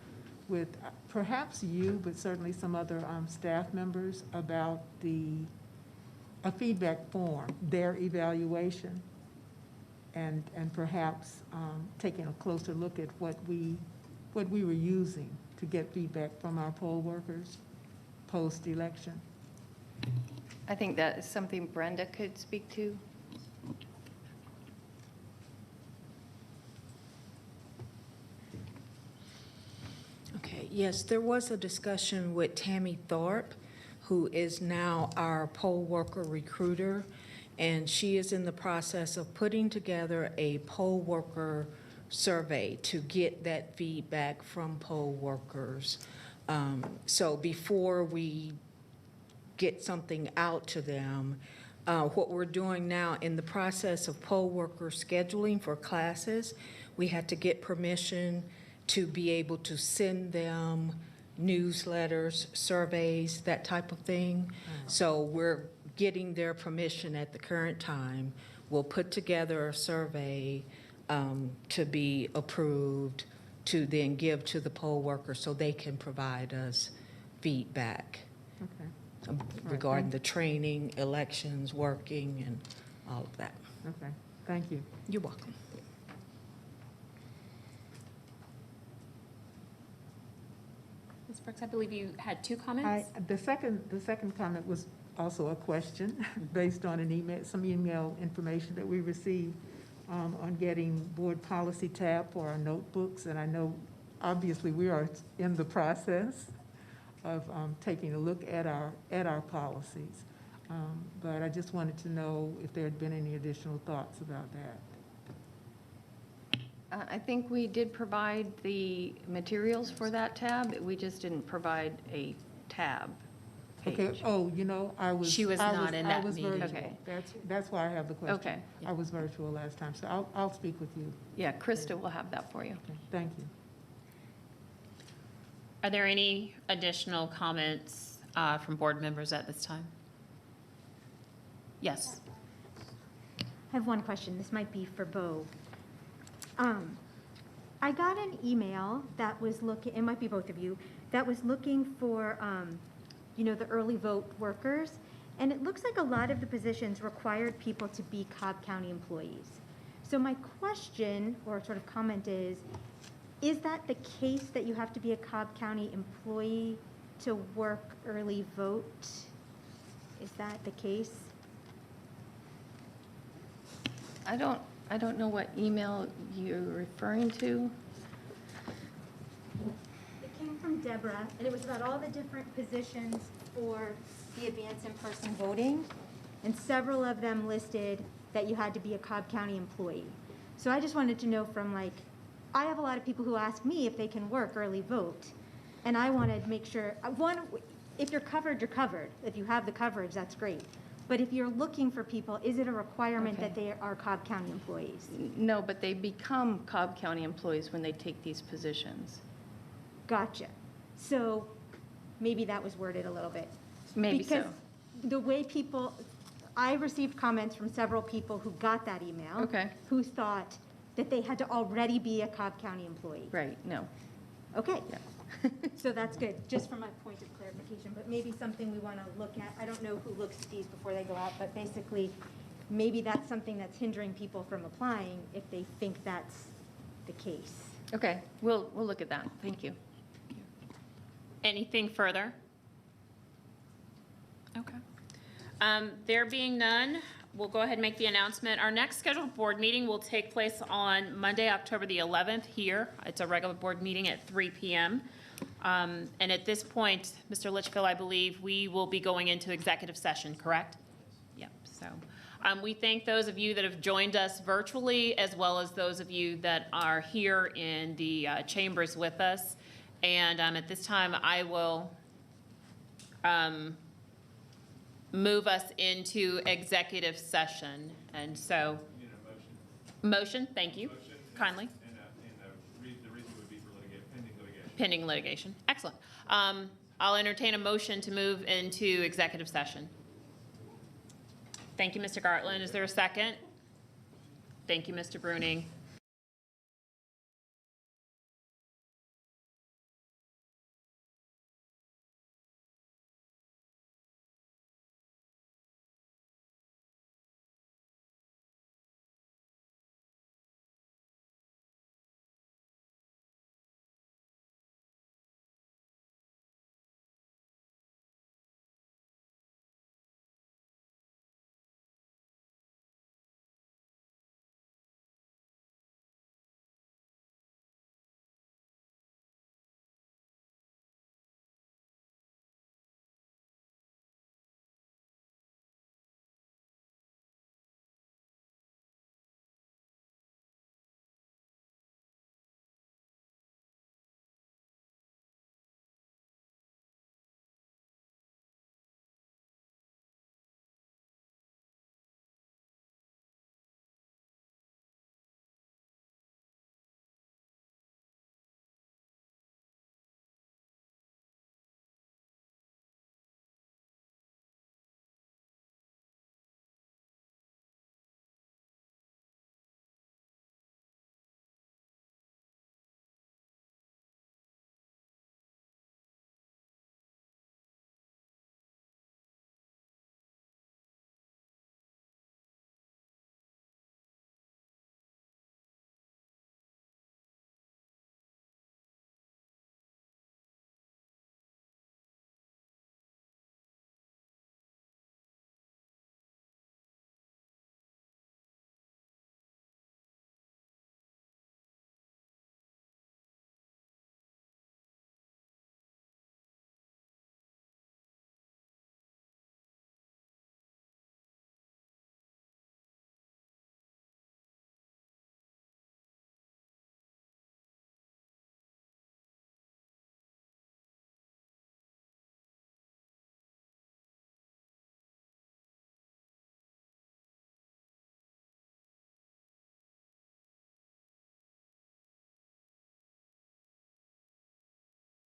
with perhaps you, but certainly some other staff members about a feedback form, their evaluation, and perhaps taking a closer look at what we were using to get feedback from our poll workers post-election. I think that is something Brenda could speak to. Okay, yes, there was a discussion with Tammy Thorpe, who is now our poll worker recruiter, and she is in the process of putting together a poll worker survey to get that feedback from poll workers. So before we get something out to them, what we're doing now in the process of poll worker scheduling for classes, we had to get permission to be able to send them newsletters, surveys, that type of thing. So we're getting their permission at the current time. We'll put together a survey to be approved to then give to the poll workers so they can provide us feedback Okay. regarding the training, elections, working, and all of that. Okay, thank you. You're welcome. Ms. Brooks, I believe you had two comments? The second comment was also a question based on some email information that we received on getting board policy tab for our notebooks. And I know, obviously, we are in the process of taking a look at our policies. But I just wanted to know if there had been any additional thoughts about that. I think we did provide the materials for that tab. We just didn't provide a tab page. Okay, oh, She was not in that was meeting. virtual. Okay. That's why I have the question. Okay. I was virtual last time, so I'll speak with you. Yeah, Krista will have that for you. Okay, thank you. Are there any additional comments from board members at this time? Yes. I have one question. This might be for Bo. I got an email that was looking, it might be both of you, that was looking for, the early vote workers. And it looks like a lot of the positions required people to be Cobb County employees. So my question or sort of comment is that the case that you have to be a Cobb County employee to work early vote? Is that the case? I don't know what email you're referring to. It came from Deborah, and it was about all the different positions for the advanced in-person voting, and several of them listed that you had to be a Cobb County employee. So I just wanted to know from I have a lot of people who ask me if they can work early vote, and I wanted to make sure, one, if you're covered, you're covered. If you have the coverage, that's great. But if you're looking for people, is it a requirement that they are Cobb County employees? No, but they become Cobb County employees when they take these positions. Gotcha. So maybe that was worded a little bit. Maybe so. Because the way I received comments from several people who got that email. Okay. Who thought that they had to already be a Cobb County employee. Right, no. Okay. Yeah. So that's good, just from my point of clarification, but maybe something we want to look at. I don't know who looks at these before they go out, but basically, maybe that's something that's hindering people from applying if they think that's the case. Okay, we'll look at that. Thank you. Anything further? Okay. There being none, we'll go ahead and make the announcement. Our next scheduled board meeting will take place on Monday, October the 11th here. It's a regular board meeting at 3 p.m. And at this point, Mr. Litchfield, I believe we will be going into executive session, correct? Yep. So we thank those of you that have joined us virtually, as well as those of you that are here in the chambers with us. And at this time, I will move us into executive session. And so, motion, thank you, kindly. The reason would be for pending litigation. Pending litigation, excellent. I'll entertain a motion to move into executive session. Thank you, Mr. Gartland. Is there a second? Thank you, Mr. Bruning.